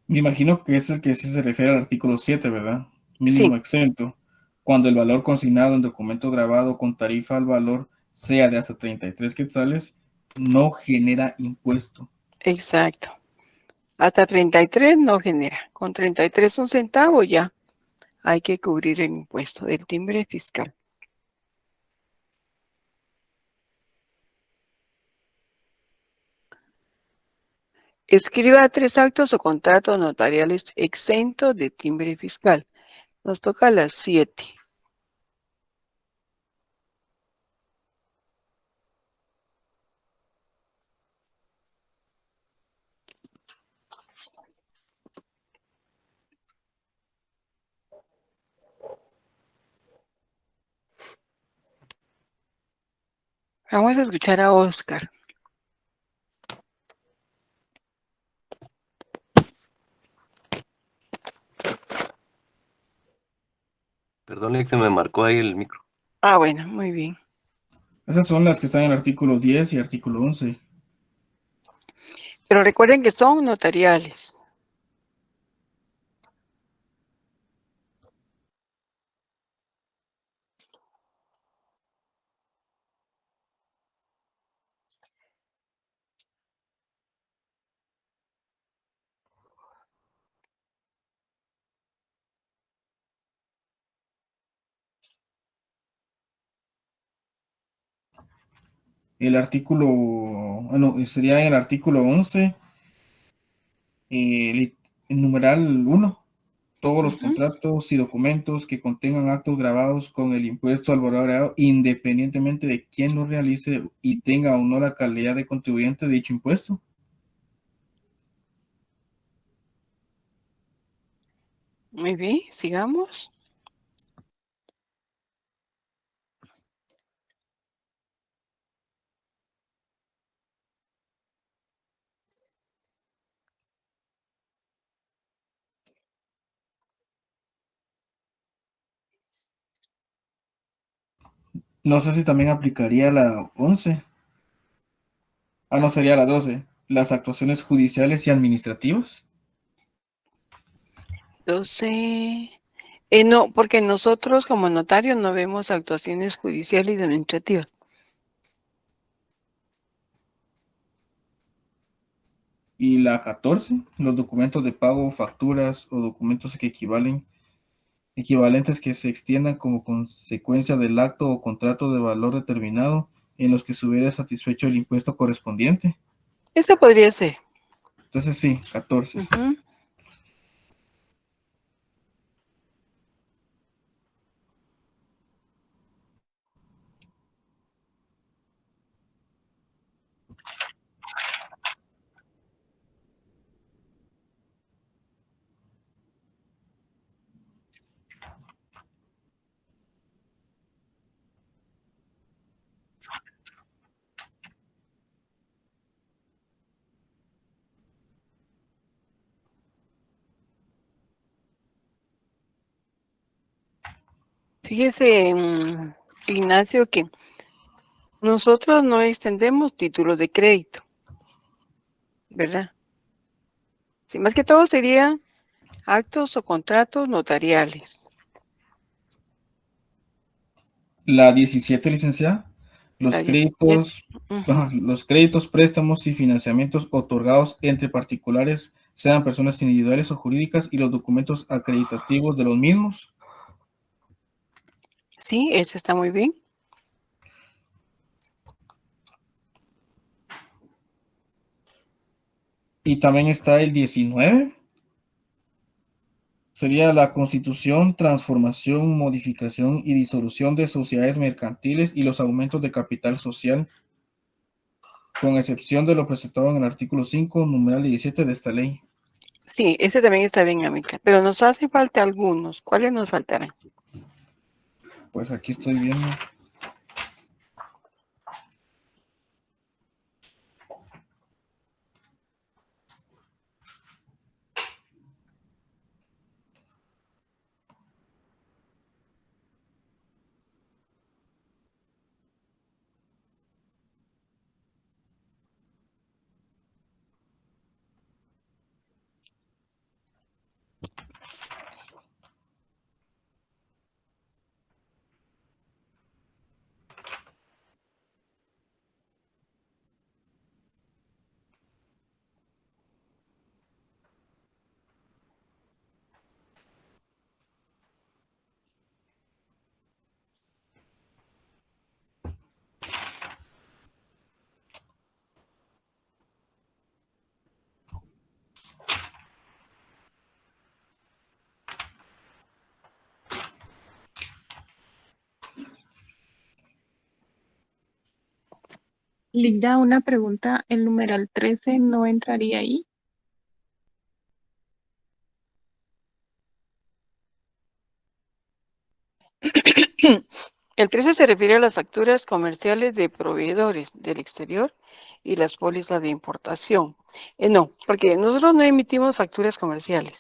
Me imagino que es el que sí se refiere al artículo 7, ¿verdad? Sí, Mínimo exento. Cuando el valor consignado en documento grabado con tarifa al valor sea de hasta 33 quetzales, no genera impuesto. exacto. Hasta 33 no genera. Con 33 un centavo ya hay que cubrir el impuesto del timbre fiscal. Escriba 3 actos o contratos notariales exentos de timbre fiscal. Nos toca las 7. Vamos a escuchar a Oscar. Perdón, se me marcó ahí el micro. Ah, bueno, muy bien. Esas son las que están en el artículo 10 y artículo 11. Pero recuerden que son notariales. El artículo, sería en el artículo 11, el numeral 1. Todos los Ujú. contratos y documentos que contengan actos grabados con el impuesto al valor agregado, independientemente de quién lo realice y tenga o no la calidad de contribuyente de dicho impuesto. Muy bien, sigamos. No sé si también aplicaría la 11. Ah, no, sería la 12. Las actuaciones judiciales y administrativas. 12. No, porque nosotros como notarios no vemos actuaciones judiciales y administrativas. Y la 14, los documentos de pago, facturas o documentos que equivalentes que se extiendan como consecuencia del acto o contrato de valor determinado en los que se hubiera satisfecho el impuesto correspondiente. Eso podría ser. Entonces sí, 14. Ujú. Fíjese, Ignacio, que nosotros no extendemos títulos de crédito, ¿verdad? Sí, más que todo serían actos o contratos notariales. La 17, licenciada, los La 17. créditos, Ujú. los créditos, préstamos y financiamientos otorgados entre particulares, sean personas individuales o jurídicas, y los documentos acreditativos de los mismos. Sí, eso está muy bien. Y también está el 19. Sería la constitución, transformación, modificación y disolución de sociedades mercantiles y los aumentos de capital social, con excepción de lo presentado en el artículo 5, numeral 17 de esta ley. Sí, ese también está bien, amiga. Pero nos hace falta algunos. ¿Cuáles nos faltarán? Pues aquí estoy viendo. Linda, una pregunta, ¿el numeral 13 no entraría ahí? El 13 se refiere a las facturas comerciales de proveedores del exterior y las pólizas de importación. No, porque nosotros no emitimos facturas comerciales.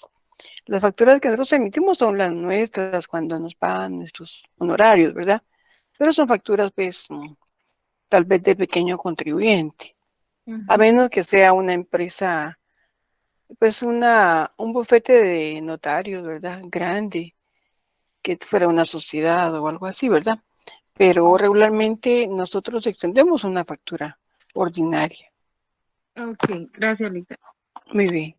Las facturas que nosotros emitimos son las nuestras cuando nos pagan nuestros honorarios, ¿verdad? Pero son facturas, pues, tal vez de pequeño contribuyente. A menos que sea una empresa, pues, un bufete de notarios, ¿verdad? Grande, que fuera una sociedad o algo así, ¿verdad? Pero regularmente nosotros extendemos una factura ordinaria. Ok, gracias, Linda. Muy bien.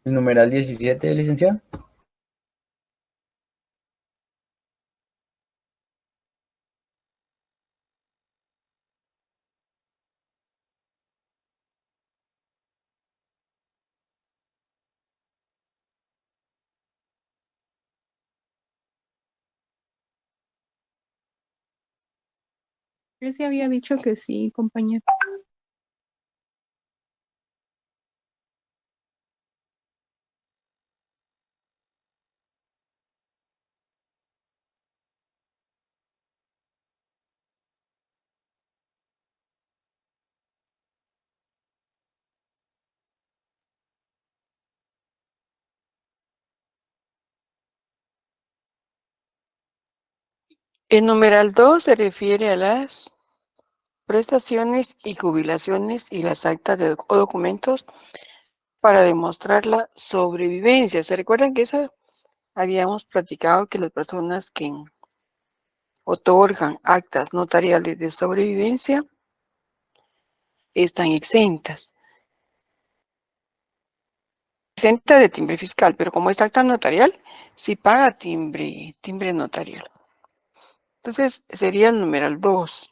El numeral 17, licenciado. Yo sí había dicho que sí, compañero. El numeral 2 se refiere a las prestaciones y jubilaciones y las actas o documentos para demostrar la sobrevivencia. ¿Se recuerdan que esa habíamos platicado que las personas que otorgan actas notariales de sobrevivencia están exentas? Exenta de timbre fiscal, pero como es acta notarial, sí paga timbre notarial. Entonces sería el numeral 2.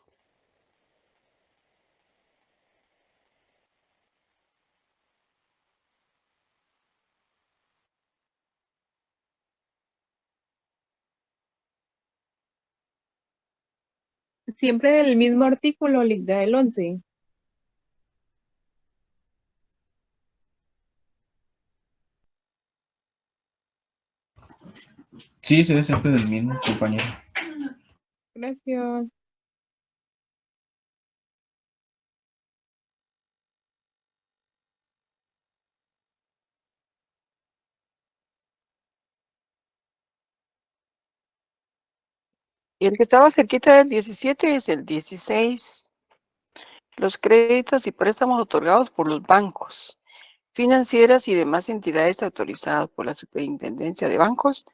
Siempre del mismo artículo, del 11. Sí, será siempre del mismo, compañero. Gracias. Y el que estaba cerquita del 17 es el 16. Los créditos y préstamos otorgados por los bancos, financieras y demás entidades autorizadas por la Superintendencia de Bancos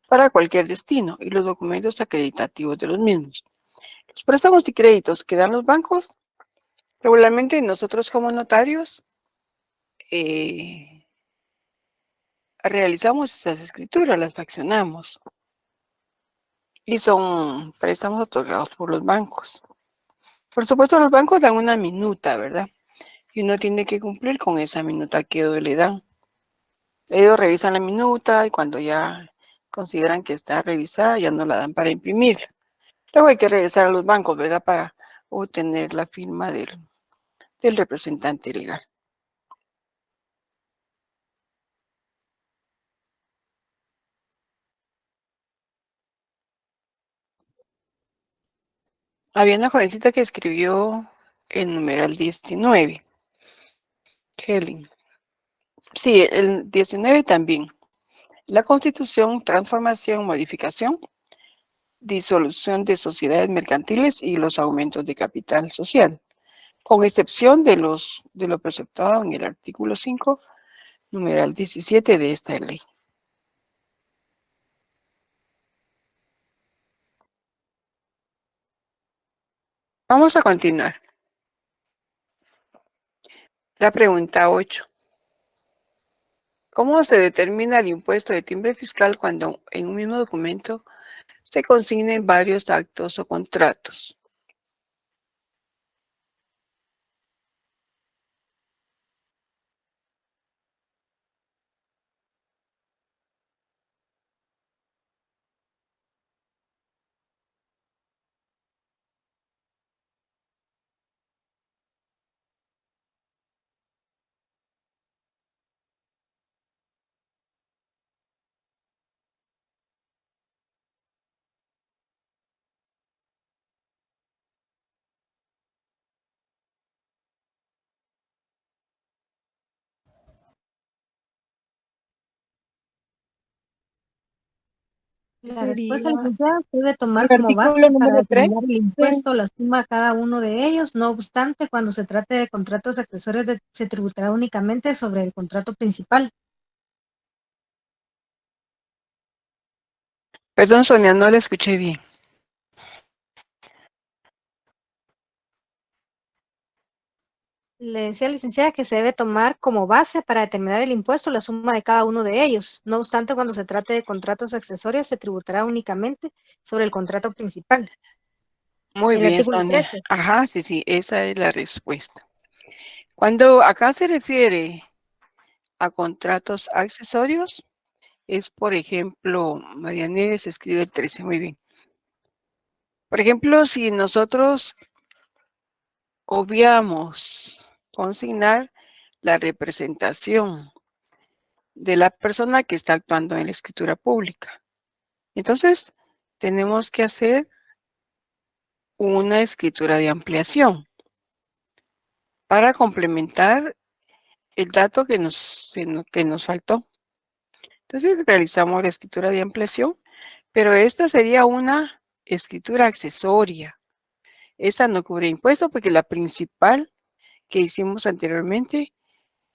para cualquier destino y los documentos acreditativos de los mismos. Los préstamos y créditos que dan los bancos, regularmente nosotros como notarios realizamos esas escrituras, las faccionamos y son préstamos otorgados por los bancos. Por supuesto, los bancos dan una minuta, ¿verdad? Y uno tiene que cumplir con esa minuta que ellos le dan. Ellos revisan la minuta y cuando ya consideran que está revisada, ya no la dan para imprimir. Luego hay que regresar a los bancos, ¿verdad? Para obtener la firma del representante legal. Había una jovencita que escribió el numeral 19. Helen. Sí, el 19 también. La constitución, transformación, modificación, disolución de sociedades mercantiles y los aumentos de capital social, con excepción de lo preceptado en el artículo 5, numeral 17 de esta ley. Vamos a continuar. La pregunta 8. ¿Cómo se determina el impuesto de timbre fiscal cuando en un mismo documento se consignen varios actos o contratos? La respuesta, Sería licenciada, se debe tomar el como base artículo para número 3. determinar el impuesto, la suma a cada uno de ellos. No obstante, cuando se trate de contratos accesorios, se tributará únicamente sobre el contrato principal. Perdón, Sonia, no la escuché bien. Le decía la licenciada que se debe tomar como base para determinar el impuesto la suma de cada uno de ellos. No obstante, cuando se trate de contratos accesorios, se tributará únicamente sobre el contrato principal. Muy El bien, artículo Sonia. 13. Ajá, sí, sí, esa es la respuesta. Cuando acá se refiere a contratos accesorios, es, por ejemplo, María Nieves escribe el 13, muy bien. Por ejemplo, si nosotros obviamos consignar la representación de la persona que está actuando en la escritura pública, entonces tenemos que hacer una escritura de ampliación para complementar el dato que nos faltó. Entonces realizamos la escritura de ampliación, pero esta sería una escritura accesoria. Esta no cubre impuesto porque la principal que hicimos anteriormente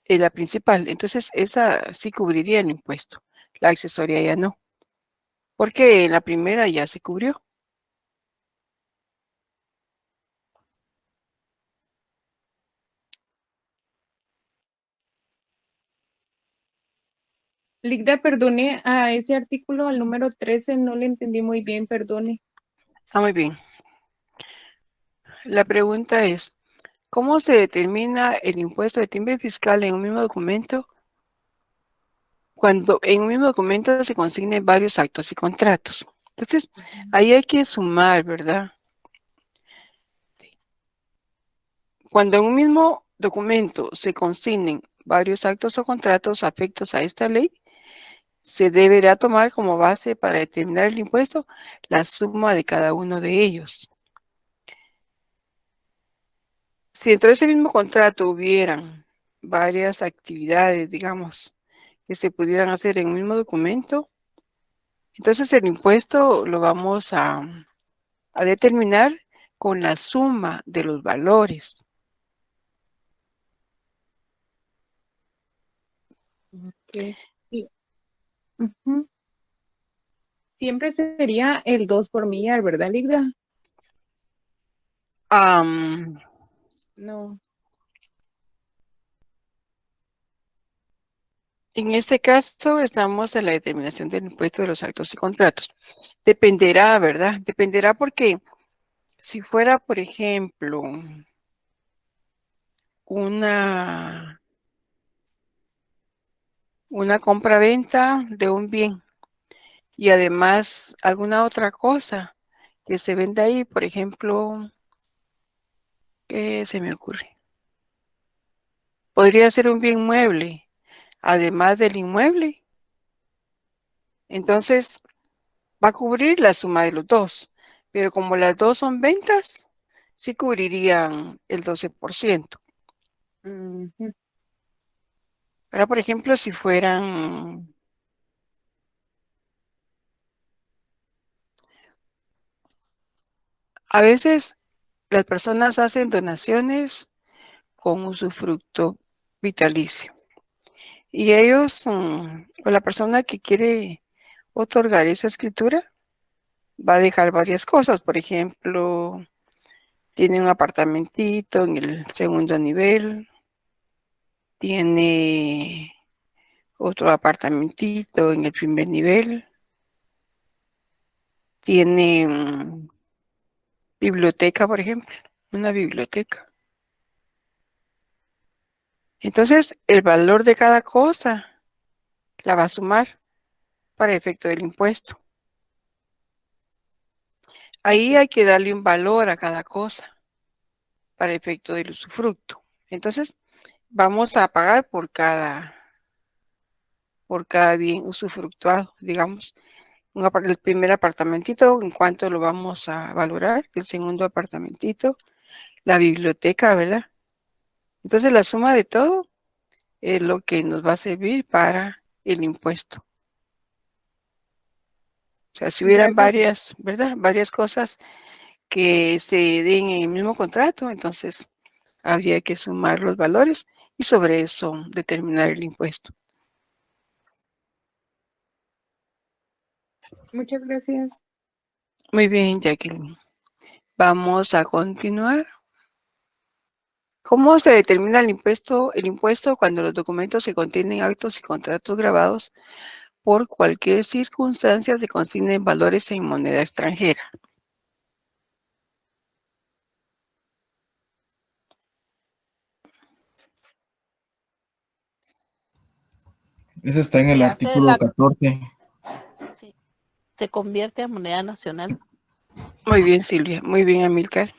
es la principal. Entonces esa sí cubriría el impuesto. La accesoria ya no, porque en la primera ya se cubrió. Ligda, perdone, a ese artículo, al número 13, no le entendí muy bien, perdone. Ah, muy bien. La pregunta es, ¿cómo se determina el impuesto de timbre fiscal en un mismo documento cuando en un mismo documento se consignen varios actos y contratos? Entonces, ahí hay que sumar, ¿verdad? Cuando en un mismo documento se consignen varios actos o contratos afectos a esta ley, se deberá tomar como base para determinar el impuesto la suma de cada uno de ellos. Si dentro de ese mismo contrato hubieran varias actividades, digamos, que se pudieran hacer en un mismo documento, entonces el impuesto lo vamos a determinar con la suma de los valores. Ok. Sí. Ujú. Siempre sería el 2 por millar, ¿verdad, Ligda? Am, No. en este caso estamos en la determinación del impuesto de los actos y contratos. Dependerá, ¿verdad? Dependerá porque si fuera, por ejemplo, una compra-venta de un bien y además alguna otra cosa que se venda ahí, por ejemplo, ¿qué se me ocurre? Podría ser un bien mueble, además del inmueble. Entonces, va a cubrir la suma de los dos, pero como las dos son ventas, sí cubrirían el 12%. Ujú. Ahora, por ejemplo, si fueran a veces las personas hacen donaciones con usufructo vitalicio. Y ellos, o la persona que quiere otorgar esa escritura, va a dejar varias cosas. Por ejemplo, tiene un apartamentito en el segundo nivel, tiene otro apartamentito en el primer nivel, tiene biblioteca, por ejemplo, una biblioteca. Entonces, el valor de cada cosa la va a sumar para efecto del impuesto. Ahí hay que darle un valor a cada cosa para efecto del usufructo. Entonces, vamos a pagar por cada bien usufructuado, digamos. El primer apartamentito, ¿en cuánto lo vamos a valorar? El segundo apartamentito, la biblioteca, ¿verdad? Entonces, la suma de todo es lo que nos va a servir para el impuesto. O sea, si hubieran Gracias. varias, ¿verdad? Varias cosas que se den en el mismo contrato, entonces habría que sumar los valores y sobre eso determinar el impuesto. Muchas gracias. Muy bien, Jacqueline. Vamos a continuar ¿Cómo se determina el impuesto? El impuesto cuando los documentos que contienen actos y contratos grabados por cualquier circunstancia se consignen valores en moneda extranjera. Eso está en el Se hace artículo la, 14. sí, se convierte a moneda nacional. Muy bien, Silvia. Muy bien, Amílcar.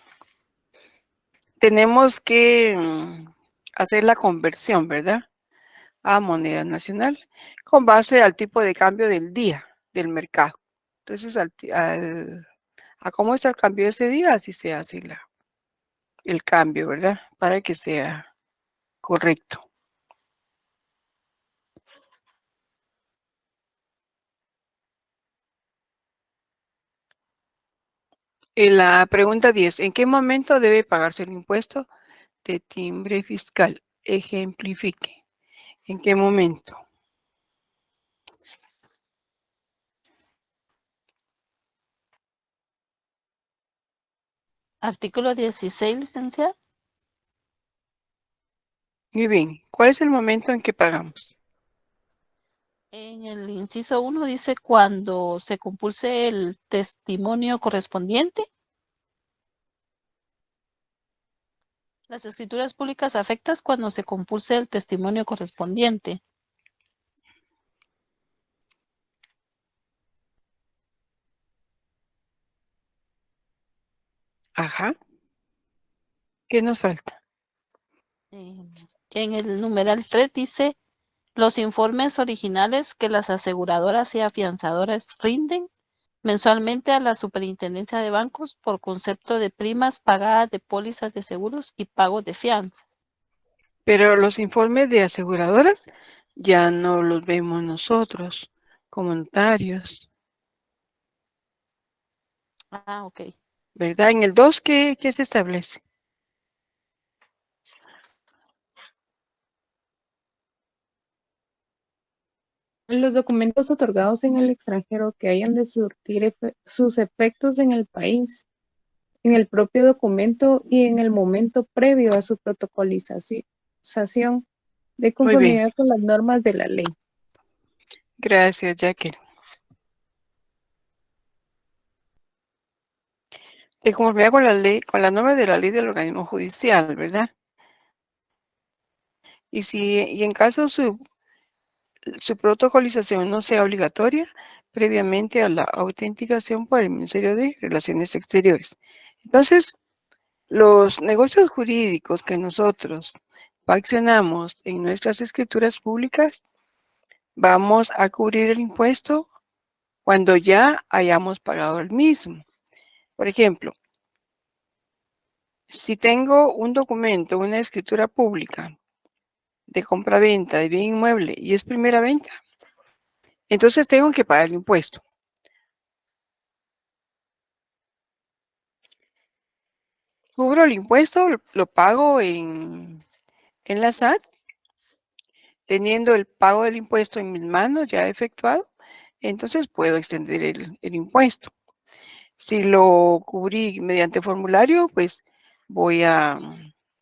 Tenemos que hacer la conversión, ¿verdad? A moneda nacional con base al tipo de cambio del día del mercado. Entonces, a cómo está el cambio de ese día, así se hace el cambio, ¿verdad? Para que sea correcto. En la pregunta 10, ¿en qué momento debe pagarse el impuesto de timbre fiscal? Ejemplifique. ¿En qué momento? Artículo 16, licenciada. Muy bien. ¿Cuál es el momento en que pagamos? En el inciso 1 dice cuando se compulse el testimonio correspondiente. Las escrituras públicas afectas cuando se compulse el testimonio correspondiente. Ajá. ¿Qué nos falta? En el numeral 3 dice los informes originales que las aseguradoras y afianzadoras rinden mensualmente a la Superintendencia de Bancos por concepto de primas pagadas de pólizas de seguros y pago de fianzas. Pero los informes de aseguradoras ya no los vemos nosotros como notarios, Ah, ok. ¿verdad? En el 2, ¿qué se establece? Los documentos otorgados en el extranjero que hayan de surtir sus efectos en el país, en el propio documento y en el momento previo a su protocolización de Muy bien. conformidad con las normas de la ley. Gracias, Jacqueline. De conformidad con la ley, con las normas de la ley del organismo judicial, ¿verdad? Y en caso su protocolización no sea obligatoria previamente a la autenticación por el Ministerio de Relaciones Exteriores. Entonces, los negocios jurídicos que nosotros accionamos en nuestras escrituras públicas, vamos a cubrir el impuesto cuando ya hayamos pagado el mismo. Por ejemplo, si tengo un documento, una escritura pública de compra-venta de bien inmueble y es primera venta, entonces tengo que pagar el impuesto. Cubro el impuesto, lo pago en la SAT, teniendo el pago del impuesto en mis manos ya efectuado, entonces puedo extender el impuesto. Si lo cubrí mediante formulario, pues voy a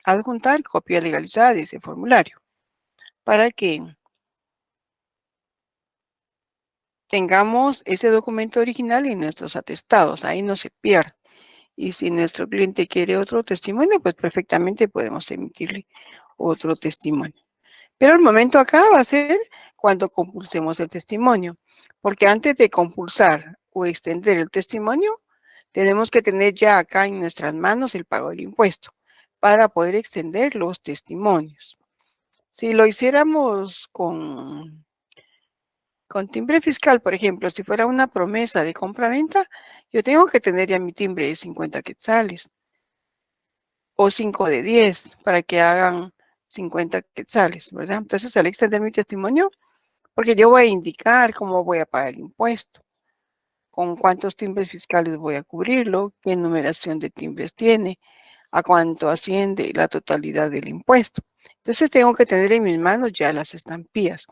adjuntar copia legalizada de ese formulario para que tengamos ese documento original en nuestros atestados, ahí no se pierde. Y si nuestro cliente quiere otro testimonio, pues perfectamente podemos emitirle otro testimonio. Pero el momento acá va a ser cuando compulsemos el testimonio, porque antes de compulsar o extender el testimonio, tenemos que tener ya acá en nuestras manos el pago del impuesto para poder extender los testimonios. Si lo hiciéramos con timbre fiscal, por ejemplo, si fuera una promesa de compra-venta, yo tengo que tener ya mi timbre de 50 quetzales o 5 de 10 para que hagan 50 quetzales, ¿verdad? Entonces, al extender mi testimonio, porque yo voy a indicar cómo voy a pagar el impuesto, con cuántos timbres fiscales voy a cubrirlo, qué numeración de timbres tiene, a cuánto asciende la totalidad del impuesto. Entonces, tengo que tener en mis manos ya las estampillas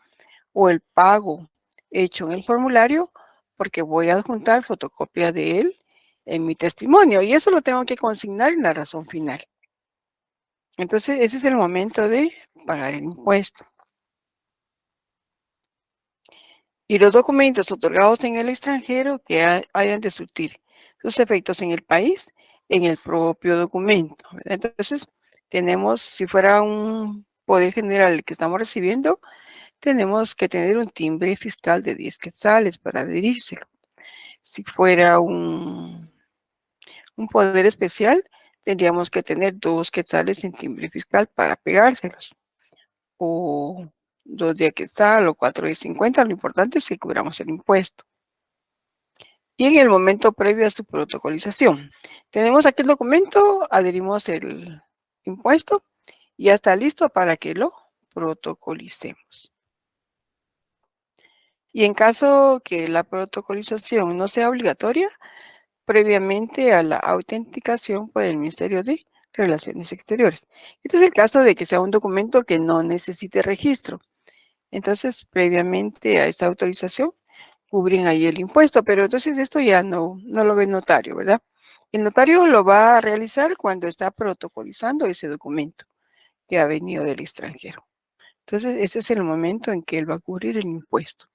o el pago hecho en el formulario, porque voy a adjuntar fotocopia de él en mi testimonio y eso lo tengo que consignar en la razón final. Entonces, ese es el momento de pagar el impuesto. Y los documentos otorgados en el extranjero que hayan de surtir sus efectos en el país, en el propio documento, ¿verdad? Entonces, tenemos, si fuera un poder general el que estamos recibiendo, tenemos que tener un timbre fiscal de 10 quetzales para adherírselo. Si fuera un poder especial, tendríamos que tener 2 quetzales en timbre fiscal para pegárselos. O 2 de quetzal o 4 de 50, lo importante es que cubramos el impuesto. Y en el momento previo a su protocolización, tenemos aquí el documento, adherimos el impuesto y ya está listo para que lo protocolicemos. Y en caso que la protocolización no sea obligatoria, previamente a la autenticación por el Ministerio de Relaciones Exteriores. Este es el caso de que sea un documento que no necesite registro. Entonces, previamente a esta autorización, cubren ahí el impuesto, pero entonces esto ya no lo ve el notario, ¿verdad? El notario lo va a realizar cuando está protocolizando ese documento que ha venido del extranjero. Entonces, ese es el momento en que él va a cubrir el impuesto.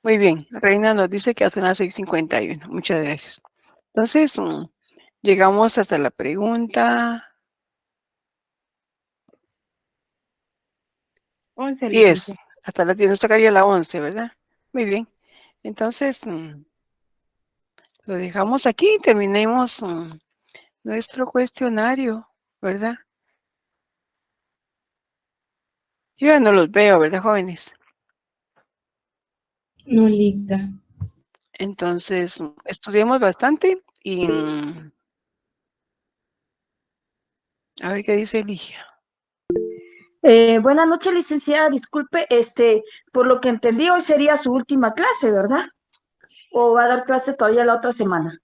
Muy bien, Reina nos dice que hace las 6:51. Muchas gracias. Entonces, llegamos hasta la pregunta 11, 10. licencia. Hasta la 10, nos tocaría la 11, ¿verdad? Muy bien. Entonces, lo dejamos aquí y terminemos nuestro cuestionario, ¿verdad? Yo ya no los veo, ¿verdad, jóvenes? No, Lita. Entonces, estudiemos bastante y a ver qué dice Ligia. Buenas noches, licenciada. Disculpe, por lo que entendí, hoy sería su última clase, ¿verdad? ¿O va a dar clase todavía la otra semana?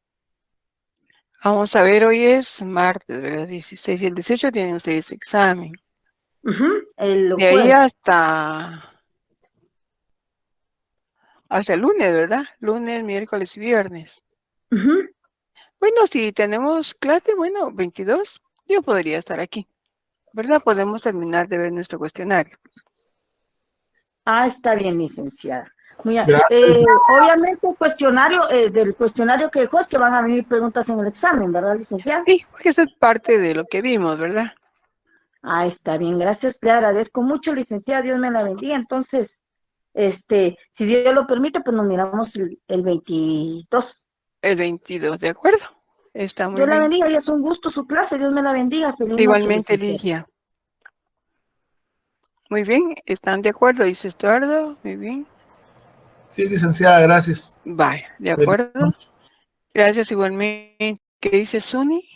Vamos a ver, hoy es martes, ¿verdad? 16 y el 18 tienen ustedes examen. El De ahí jueves. hasta el lunes, ¿verdad? Lunes, miércoles y viernes. Bueno, si tenemos clase, bueno, 22, yo podría estar aquí, ¿verdad? Podemos terminar de ver nuestro cuestionario. Ah, está bien, licenciada. Muy bien. Gracias. Obviamente el cuestionario, del cuestionario que dejó es que van a venir preguntas en el examen, ¿verdad, licenciada? Sí, porque eso es parte de lo que vimos, ¿verdad? Ah, está bien, gracias, le agradezco mucho, licenciada, Dios me la bendiga. Entonces, si Dios lo permite, pues nos miramos el 22. El 22, ¿de acuerdo? Está muy Dios la bien. bendiga, y es un gusto su clase, Dios me la bendiga. Feliz noche, Igualmente, licenciada. Ligia. Muy bien, ¿están de acuerdo? Dice Estuardo, muy bien. Sí, licenciada, gracias. Vaya, de Feliz acuerdo. noche. Gracias igualmente. ¿Qué dice Suni?